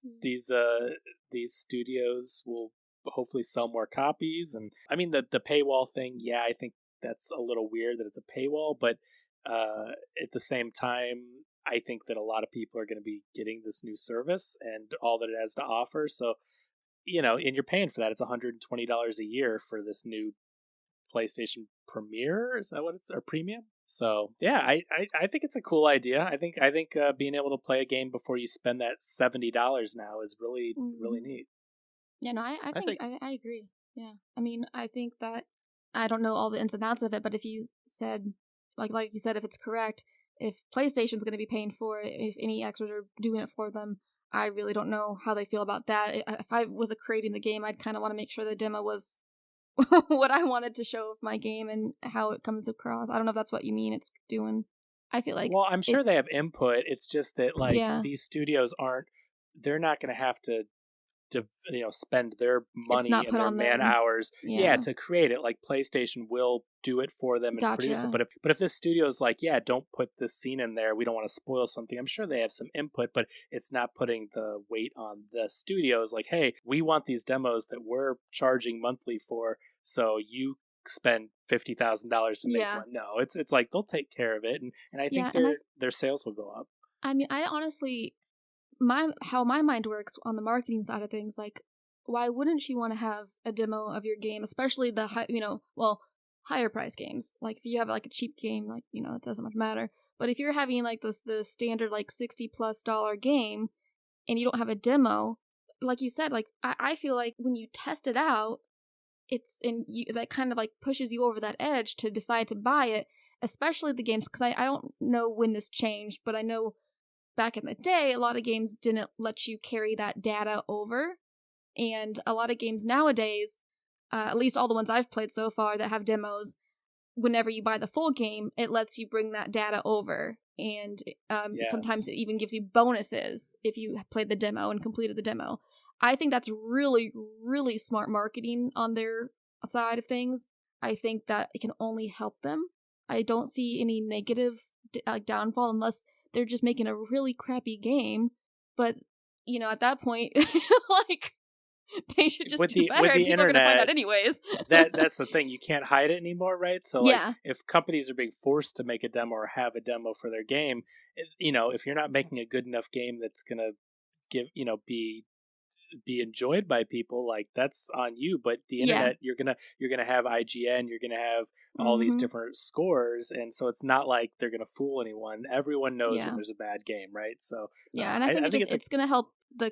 studios will hopefully sell more copies. And I mean, the paywall thing, yeah, I think that's a little weird that it's a paywall, but at the same time, I think that a lot of people are going to be getting this new service and all that it has to offer. So, and you're paying for that. It's $120 a year for this new PlayStation Premiere. Is that what it's, or Premium? So yeah, I think it's a cool idea. I think being able to play a game before you spend that $70 now is really really neat. Yeah, no, I agree. Yeah, I mean, I think that I don't know all the ins and outs of it, but if you said like you said, if it's correct, if PlayStation's going to be paying for it, if any extras are doing it for them, I really don't know how they feel about that. If I was creating the game, I'd kind of want to make sure the demo was what I wanted to show of my game and how it comes across. I don't know if that's what you mean it's doing. I feel like... Well, I'm sure they have input. It's just that, these studios they're not going to have to spend their money and their man hours to create it. Like PlayStation will do it for them and produce it. But if this studio is like, don't put this scene in there, we don't want to spoil something, I'm sure they have some input, but it's not putting the weight on the studios like, hey, we want these demos that we're charging monthly for, so you spend $50,000 to make one. No, it's like they'll take care of it, and I think their sales will go up. I mean, I honestly, how my mind works on the marketing side of things, like, why wouldn't you want to have a demo of your game, especially the higher price games? Like, if you have like a cheap game, like, it doesn't much matter. But if you're having like the standard like $60+ game and you don't have a demo, like you said, like I feel like when you test it out, that kind of like pushes you over that edge to decide to buy it, especially the games, because I don't know when this changed, but I know back in the day, a lot of games didn't let you carry that data over. And a lot of games nowadays, at least all the ones I've played so far that have demos, whenever you buy the full game, it lets you bring that data over. And sometimes it even gives you bonuses if you played the demo and completed the demo. I think that's really, really smart marketing on their side of things. I think that it can only help them. I don't see any negative downfall unless they're just making a really crappy game. But, at that point, like, they should just do better. And people are going to find out anyways. That's the thing. You can't hide it anymore, right? So, if companies are being forced to make a demo or have a demo for their game, if you're not making a good enough game that's going to be enjoyed by people, like, that's on you. But the internet, you're gonna have IGN, you're gonna have all these different scores, and so it's not like they're gonna fool anyone. Everyone knows when there's a bad game, right? So and I think it's gonna help the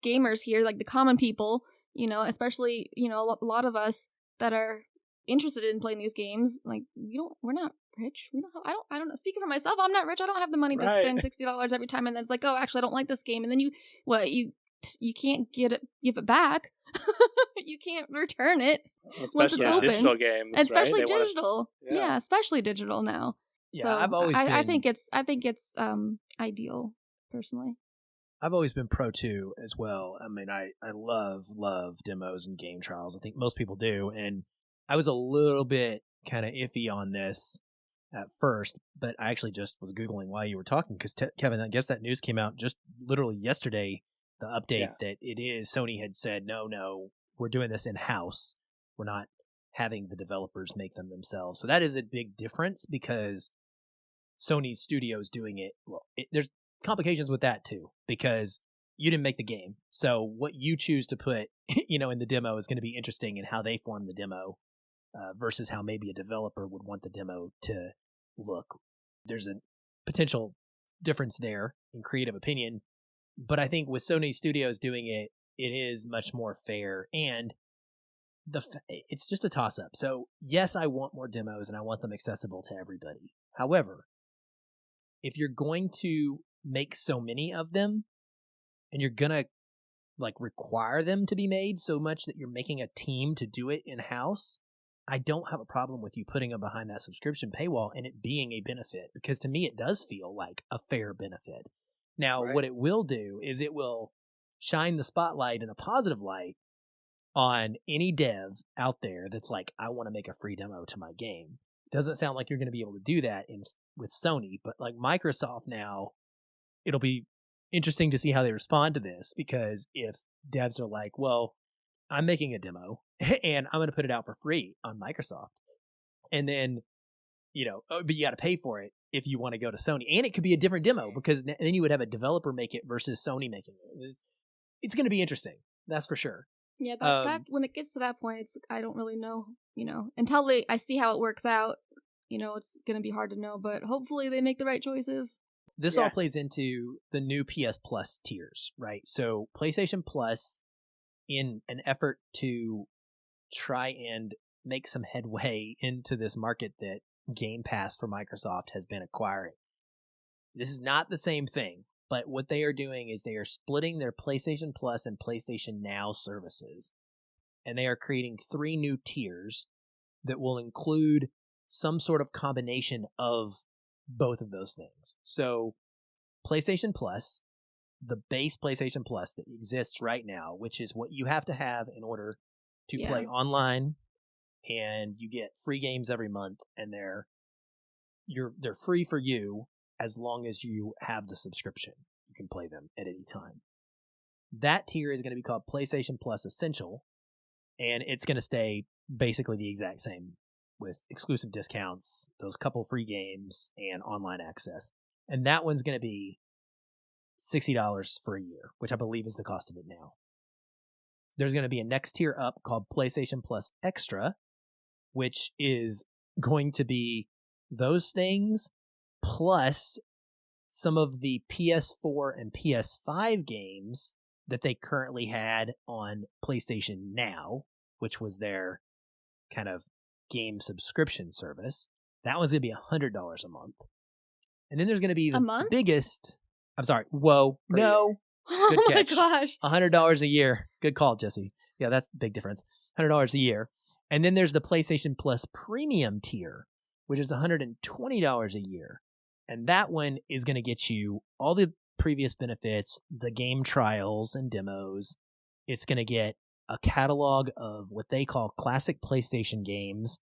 gamers here, like the common people, especially a lot of us that are interested in playing these games. Like, we're not rich. I don't know. Speaking for myself, I'm not rich. I don't have the money to spend $60 every time, and then it's like, oh, actually, I don't like this game, and then you can't give it back. You can't return it once it's opened. Digital games, especially digital. Especially digital now. Yeah, so I've always I think it's ideal, personally. I've always been pro too as well. I mean, I love demos and game trials. I think most people do, and I was a little bit kind of iffy on this at first, but I actually just was Googling while you were talking, because Kevin, I guess that news came out just literally yesterday. The update that Sony had said, no, we're doing this in-house. We're not having the developers make them themselves. So that is a big difference, because Sony Studios doing it, there's complications with that too, because you didn't make the game. So what you choose to put, in the demo is going to be interesting in how they form the demo versus how maybe a developer would want the demo to look. There's a potential difference there in creative opinion. But I think with Sony Studios doing it, it is much more fair, and it's just a toss-up. So, yes, I want more demos, and I want them accessible to everybody. However, if you're going to make so many of them, and you're going to require them to be made so much that you're making a team to do it in-house, I don't have a problem with you putting them behind that subscription paywall and it being a benefit, because to me it does feel like a fair benefit. Now, what it will do is it will shine the spotlight in a positive light on any dev out there that's like, I want to make a free demo to my game. Doesn't sound like you're going to be able to do that with Sony, but like Microsoft now, it'll be interesting to see how they respond to this, because if devs are like, well, I'm making a demo and I'm going to put it out for free on Microsoft, and then, but you got to pay for it if you want to go to Sony, and it could be a different demo, because then you would have a developer make it versus Sony making it. It's going to be interesting. That's for sure. Yeah, that when it gets to that point, I don't really know, until I see how it works out, it's going to be hard to know, but hopefully they make the right choices. This all plays into the new PS Plus tiers, right? So PlayStation Plus, in an effort to try and make some headway into this market that Game Pass for Microsoft has been acquiring. This is not the same thing, but what they are doing is they are splitting their PlayStation Plus and PlayStation Now services, and they are creating 3 new tiers that will include some sort of combination of both of those things. So PlayStation Plus, the base PlayStation Plus that exists right now, which is what you have to have in order to play online, and you get free games every month, and they're free for you as long as you have the subscription. You can play them at any time. That tier is going to be called PlayStation Plus Essential, and it's going to stay basically the exact same, with exclusive discounts, those couple free games, and online access. And that one's going to be $60 for a year, which I believe is the cost of it now. There's going to be a next tier up called PlayStation Plus Extra, which is going to be those things plus some of the PS4 and PS5 games that they currently had on PlayStation Now, which was their kind of game subscription service. That one's going to be $100 a month. And then there's going to be the biggest... I'm sorry. Whoa. No. Good catch. Oh my gosh. $100 a year. Good call, Jesse. Yeah, that's a big difference. $100 a year. And then there's the PlayStation Plus Premium tier, which is $120 a year. And that one is going to get you all the previous benefits, the game trials and demos. It's going to get a catalog of what they call classic PlayStation games,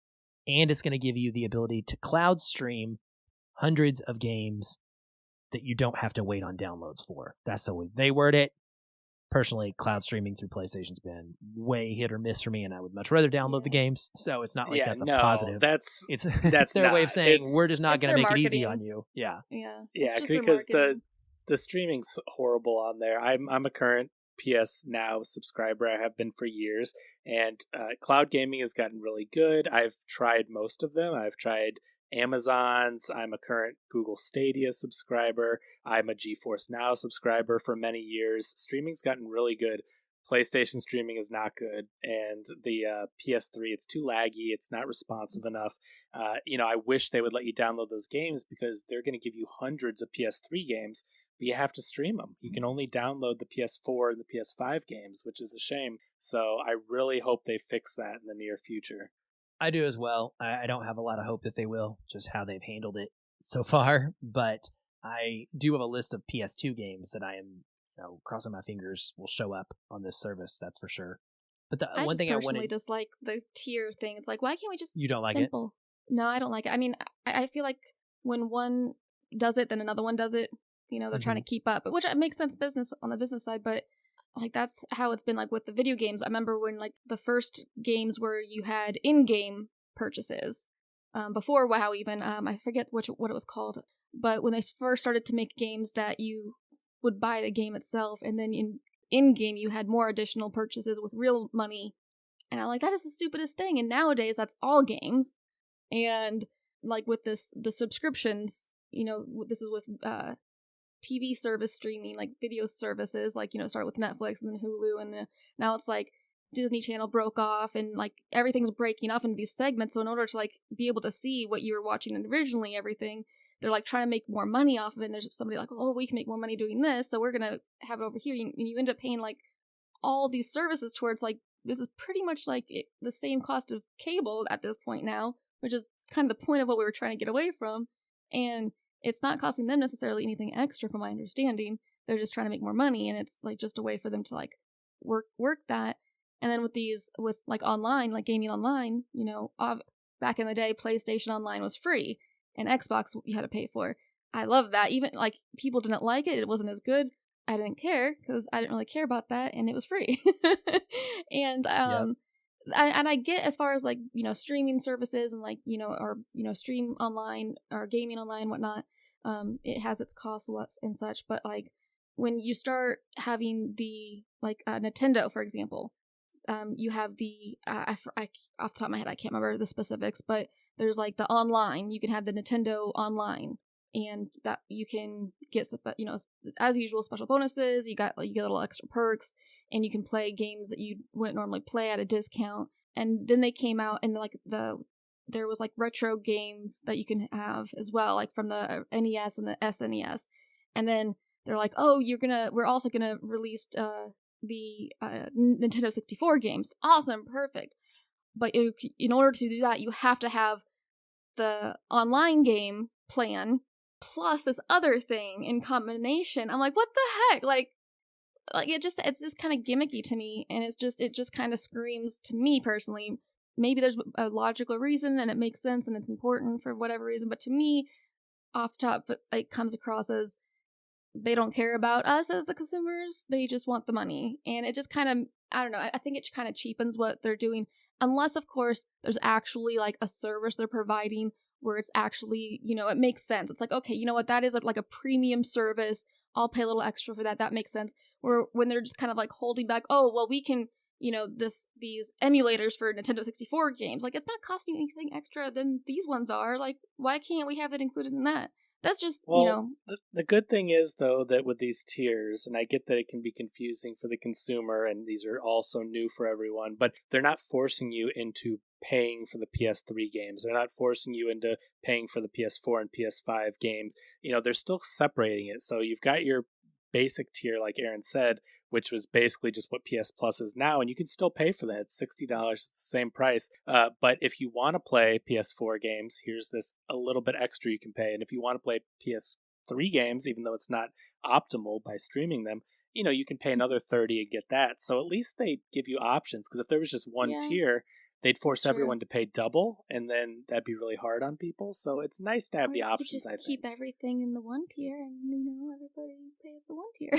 and it's going to give you the ability to cloud stream hundreds of games that you don't have to wait on downloads for. That's the way they word it. Personally, cloud streaming through PlayStation's been way hit or miss for me, and I would much rather download the games. So it's not like that's a positive. That's their way of saying we're just not going to make it easy on you. Yeah. Because the streaming's horrible on there. I'm a current PS Now subscriber. I have been for years, and cloud gaming has gotten really good. I've tried most of them. I've tried Amazon's. I'm a current Google Stadia subscriber. I'm a GeForce Now subscriber for many years. Streaming's gotten really good. PlayStation streaming is not good, and the PS3, it's too laggy. It's not responsive enough. I wish they would let you download those games, because they're going to give you hundreds of PS3 games, but you have to stream them. You can only download the PS4 and the PS5 games, which is a shame. So I really hope they fix that in the near future. I do as well. I don't have a lot of hope that they will, just how they've handled it so far. But I do have a list of PS2 games that I am, crossing my fingers will show up on this service. That's for sure. But the one thing I wanted, dislike the tier thing. It's like, why can't we just? You don't like simple? No, I don't like it. I mean, I feel like when one does it, then another one does it. They're trying to keep up, which makes sense on the business side, but. Like, that's how it's been, like, with the video games. I remember when, like, the first games where you had in-game purchases, before WoW even, I forget what it was called, but when they first started to make games that you would buy the game itself, and then in-game you had more additional purchases with real money, and I'm like, that is the stupidest thing, and nowadays that's all games, and, like, with the subscriptions, this is with, TV service streaming, like video services, like, start with Netflix and then Hulu, and now it's like Disney Channel broke off, and like everything's breaking off into these segments. So in order to like be able to see what you were watching originally, everything, they're like trying to make more money off of it. And there's somebody like, oh, we can make more money doing this, so we're gonna have it over here, and you end up paying like all these services towards like, this is pretty much like the same cost of cable at this point now, which is kind of the point of what we were trying to get away from. And it's not costing them necessarily anything extra, from my understanding. They're just trying to make more money, and it's like just a way for them to like work that. And then with like online, like gaming online, back in the day, PlayStation Online was free, and Xbox you had to pay for. I love that. Even like people didn't like it; it wasn't as good. I didn't care because I didn't really care about that, and it was free. And I get as far as like streaming services and like or stream online or gaming online whatnot. It has its costs and such, but like when you start having the like Nintendo, for example, you have the I off the top of my head I can't remember the specifics, but there's like the online. You can have the Nintendo Online, and that you can get as usual special bonuses. You get little extra perks, and you can play games that you wouldn't normally play at a discount. And then they came out and like there was like retro games that you can have as well, like from the NES and the SNES. And then they're like, oh, we're also gonna release the Nintendo 64 games. Awesome, perfect. But in order to do that, you have to have the online game plan plus this other thing in combination. I'm like, what the heck? Like it's just kind of gimmicky to me, and it just kind of screams to me personally. Maybe there's a logical reason and it makes sense and it's important for whatever reason, but to me, off the top, it comes across as they don't care about us as the consumers. They just want the money, and it just kind of, I don't know. I think it kind of cheapens what they're doing, unless of course there's actually like a service they're providing where it's actually it makes sense. It's like, okay, you know what, that is like a premium service. I'll pay a little extra for that. That makes sense. Or when they're just kind of like holding back, oh, well, we can, these emulators for Nintendo 64 games, like it's not costing you anything extra than these ones are. Like, why can't we have that included in that? That's just, The good thing is, though, that with these tiers, and I get that it can be confusing for the consumer, and these are also new for everyone, but they're not forcing you into paying for the PS3 games. They're not forcing you into paying for the PS4 and PS5 games. They're still separating it. So you've got your basic tier, like Aaron said, which was basically just what PS Plus is now, and you can still pay for that. It's $60. It's the same price. But if you want to play PS4 games, here's this a little bit extra you can pay. And if you want to play PS3 games, even though it's not optimal by streaming them, you can pay another $30 and get that. So at least they give you options, because if there was just one tier, they'd force everyone to pay double, and then that'd be really hard on people. So it's nice to have the options, I think. Keep everything in the one tier, and everybody pays the one tier.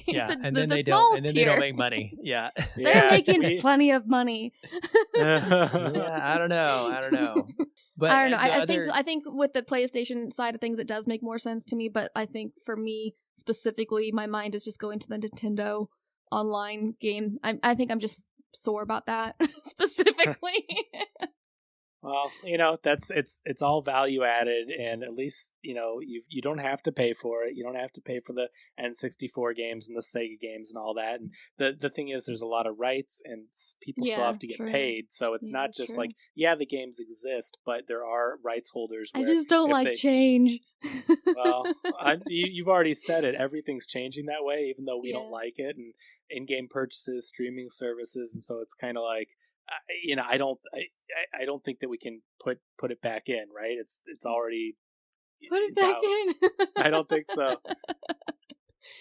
Yeah, and then they don't make money. Yeah. They're making plenty of money. Yeah, I don't know. But I don't know. I think with the PlayStation side of things, it does make more sense to me. But I think for me specifically, my mind is just going to the Nintendo online game. I think I'm just sore about that specifically. Well, it's all value added, and at least you don't have to pay for it. You don't have to pay for the N64 games and the Sega games and all that. And the thing is, there's a lot of rights, and people still have to get paid. So it's not just like, the games exist, but there are rights holders. I just don't like change. Well, you've already said it. Everything's changing that way, even though we don't like it. And in-game purchases, streaming services, and so it's kind of like, I don't think that we can put it back in, right? It's already put it back in. I don't think so.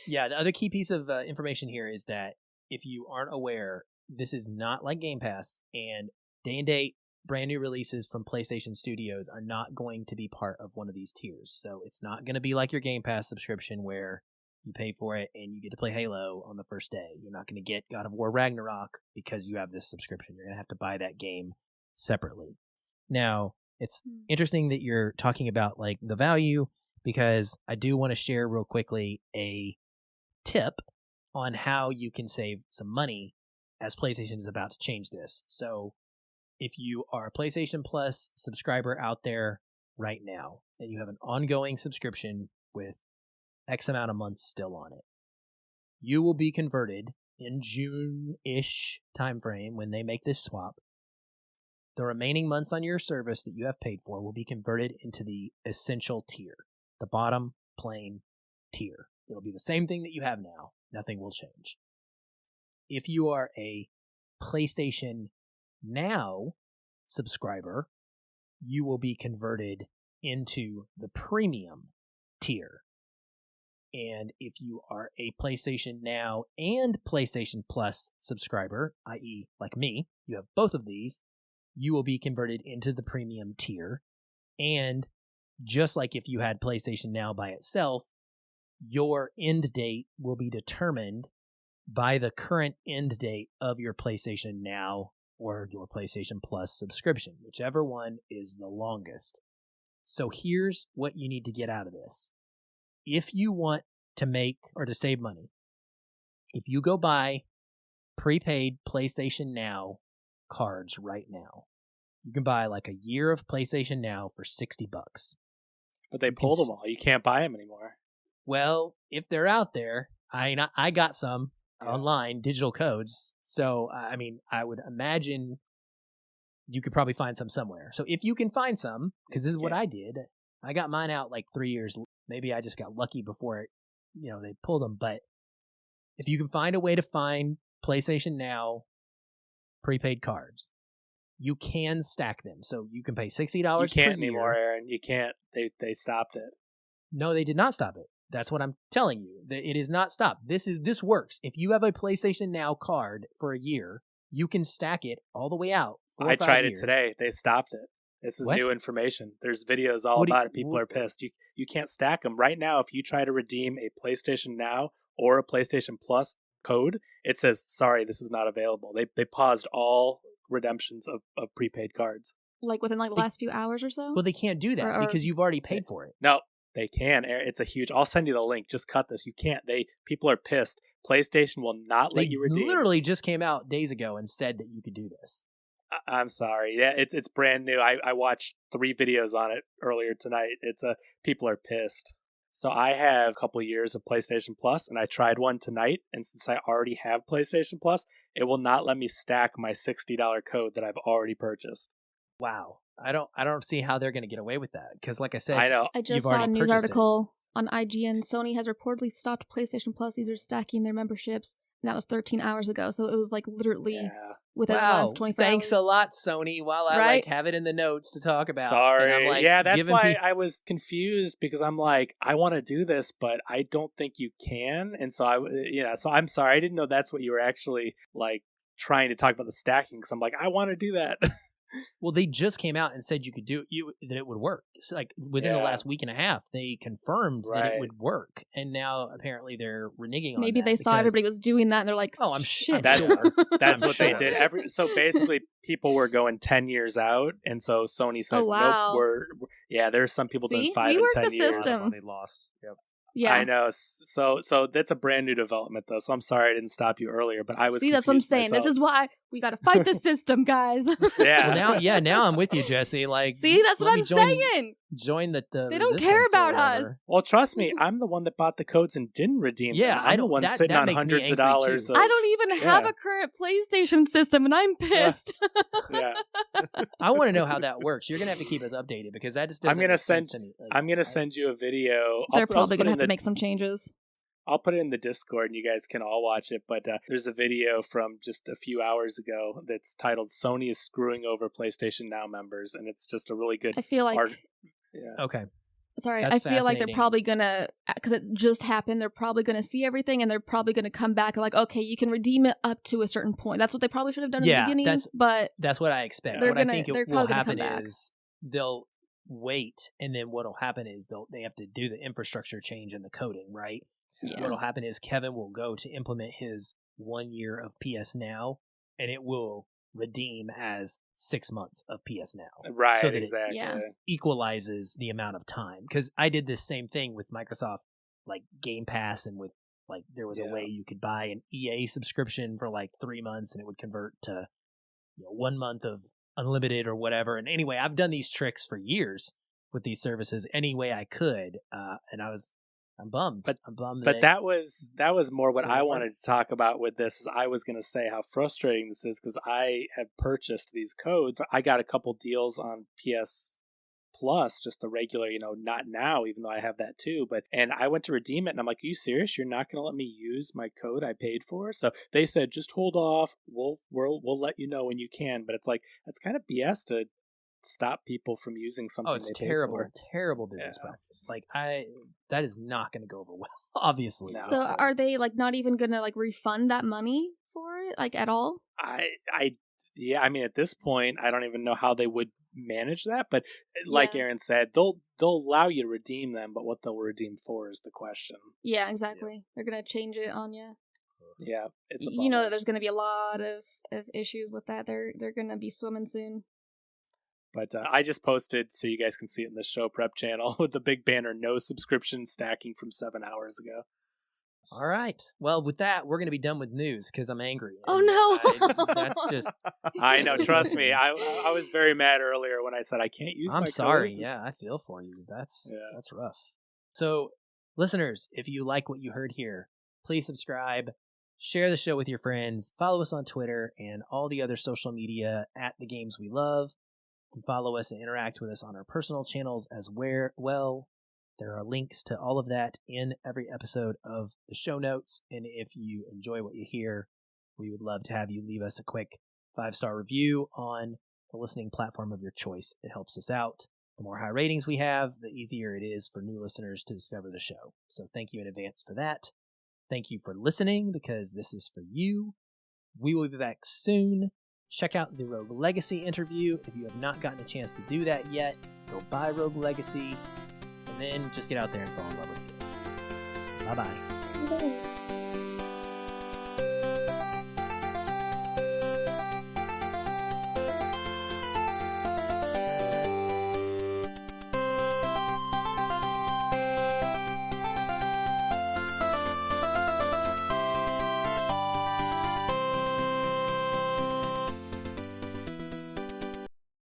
Yeah, the other key piece of information here is that if you aren't aware, this is not like Game Pass, and day and date brand new releases from PlayStation Studios are not going to be part of one of these tiers. So it's not going to be like your Game Pass subscription where you pay for it and you get to play Halo on the first day. You're not going to get God of War Ragnarok because you have this subscription. You're going to have to buy that game separately. Now, it's interesting that you're talking about like the value, because I do want to share real quickly a tip on how you can save some money as PlayStation is about to change this. So if you are a PlayStation Plus subscriber out there right now and you have an ongoing subscription with X amount of months still on it, you will be converted in June-ish timeframe when they make this swap. The remaining months on your service that you have paid for will be converted into the essential tier, the bottom plain tier. It'll be the same thing that you have now. Nothing will change. If you are a PlayStation Now subscriber, you will be converted into the premium tier. And if you are a PlayStation Now and PlayStation Plus subscriber, i.e. like me, you have both of these, you will be converted into the premium tier. And just like if you had PlayStation Now by itself, your end date will be determined by the current end date of your PlayStation Now or your PlayStation Plus subscription, whichever one is the longest. So here's what you need to get out of this. If you want to make or to save money, if you go buy prepaid PlayStation Now cards right now, you can buy like a year of PlayStation Now for $60. But they pulled them all. You can't buy them anymore. Well, if they're out there, I got some online, digital codes. So, I mean, I would imagine you could probably find some somewhere. So if you can find some, because this is what I did, I got mine out like 3 years. Maybe I just got lucky before it, they pulled them. But if you can find a way to find PlayStation Now prepaid cards, you can stack them. So you can pay $60 You per can't year. anymore, Aaron. You can't. They stopped it. No, they did not stop it. That's what I'm telling you. It is not stopped. This works. If you have a PlayStation Now card for a year, you can stack it all the way out. I tried it today. They stopped it. This is What? new information. There's videos all about it. People are pissed. You can't stack them. Right now, if you try to redeem a PlayStation Now or a PlayStation Plus code, it says, sorry, this is not available. They paused all redemptions of prepaid cards. Like within the last few hours or so? Well, they can't do that because you've already paid for it. No, they can. It's a huge... I'll send you the link. Just cut this. You can't. People are pissed. PlayStation will not let you redeem. Literally just came out days ago and said that you could do this. I'm sorry. Yeah, it's brand new. I watched 3 videos on it earlier tonight. People are pissed. So I have a couple years of PlayStation Plus, and I tried one tonight. And since I already have PlayStation Plus, it will not let me stack my $60 code that I've already purchased. Wow. I don't see how they're going to get away with that. Because like I said, I know. I just saw a news article on IGN. Sony has reportedly stopped PlayStation Plus users stacking their memberships. And that was 13 hours ago. So it was literally within the last 24 hours. Thanks a lot, Sony. While I have it in the notes to talk about. Sorry. That's why I was confused, because I'm like, I want to do this, but I don't think you can. And so so I'm sorry. I didn't know that's what you were actually trying to talk about, the stacking. Because I'm like, I want to do that. Well, they just came out and said you could do that it would work. It's within the last week and a half, they confirmed that it would work, and now apparently they're reneging on. Maybe they saw everybody was doing that, and they're like, "Oh, I'm shit." That's what they did. So basically, people were going 10 years out, and so Sony said, "Nope, there's some people doing 5 and 10 years." Sony lost. Yep. Yeah, I know. So that's a brand new development, though. So I'm sorry I didn't stop you earlier, but I was. See, that's what I'm saying. Myself. This is why we got to fight the system, guys. Yeah. Well, now I'm with you, Jesse. See, that's what I'm saying. Join the. They don't care about us. Well, trust me, I'm the one that bought the codes and didn't redeem them. I'm the one sitting on hundreds of dollars. I don't even have a current PlayStation system, and I'm pissed. Yeah. I want to know how that works. You're gonna have to keep us updated, because that just doesn't make sense to me. I'm gonna send you a video. They're probably gonna have to make some changes. I'll put it in the Discord and you guys can all watch it. But there's a video from just a few hours ago that's titled "Sony is screwing over PlayStation Now members," and it's just a really good. I feel like. Okay. Sorry, I feel like they're probably gonna, because it just happened. They're probably gonna see everything, and they're probably gonna come back and okay, you can redeem it up to a certain point. That's what they probably should have done in the beginning. But that's what I expect. What I think will happen is they'll wait, and then what'll happen is they have to do the infrastructure change in the coding, right? Yeah. What'll happen is Kevin will go to implement his 1 year of PS Now, and it will redeem as 6 months of PS Now. Right, so that exactly. It equalizes the amount of time. Because I did this same thing with Microsoft, Game Pass, and with there was a way you could buy an EA subscription for 3 months, and it would convert to 1 month of unlimited or whatever. And anyway, I've done these tricks for years with these services any way I could, and I'm bummed. I'm bummed. But that was more what I wanted to talk about with this. Is I was going to say how frustrating this is, because I have purchased these codes. I got a couple deals on PS Plus, just the regular, not now, even though I have that too. And I went to redeem it, and I'm like, "Are you serious? You're not going to let me use my code I paid for?" So they said, "Just hold off. We'll let you know when you can." But it's that's kind of BS to stop people from using something. Oh, it's they terrible, paid for. terrible business practice. Like that is not going to go over well. Obviously. No. So are they like not even gonna like refund that money for it, like at all? Yeah, I mean, at this point, I don't even know how they would manage that. But like Aaron said, they'll allow you to redeem them, but what they'll redeem for is the question. Yeah, exactly. They're gonna change it on you. Yeah, it's a you know bummer. that there's gonna be a lot of issues with that. They're gonna be swimming soon. But I just posted, so you guys can see it in the show prep channel, with the big banner, no subscription stacking from 7 hours ago. All right. Well, with that, we're going to be done with news because I'm angry. Oh, no. That's just... I know, trust me. I was very mad earlier when I said I can't use my I'm sorry. codes. Yeah, I feel for you. That's rough. So, listeners, if you like what you heard here, please subscribe, share the show with your friends, follow us on Twitter and all the other social media at The Games We Love. You can follow us and interact with us on our personal channels as well. There are links to all of that in every episode of the show notes. And if you enjoy what you hear, we would love to have you leave us a quick 5-star review on the listening platform of your choice. It helps us out. The more high ratings we have, the easier it is for new listeners to discover the show. So thank you in advance for that. Thank you for listening, because this is for you. We will be back soon. Check out the Rogue Legacy interview. If you have not gotten a chance to do that yet, go buy Rogue Legacy. And then just get out there and fall in love with it. Bye-bye.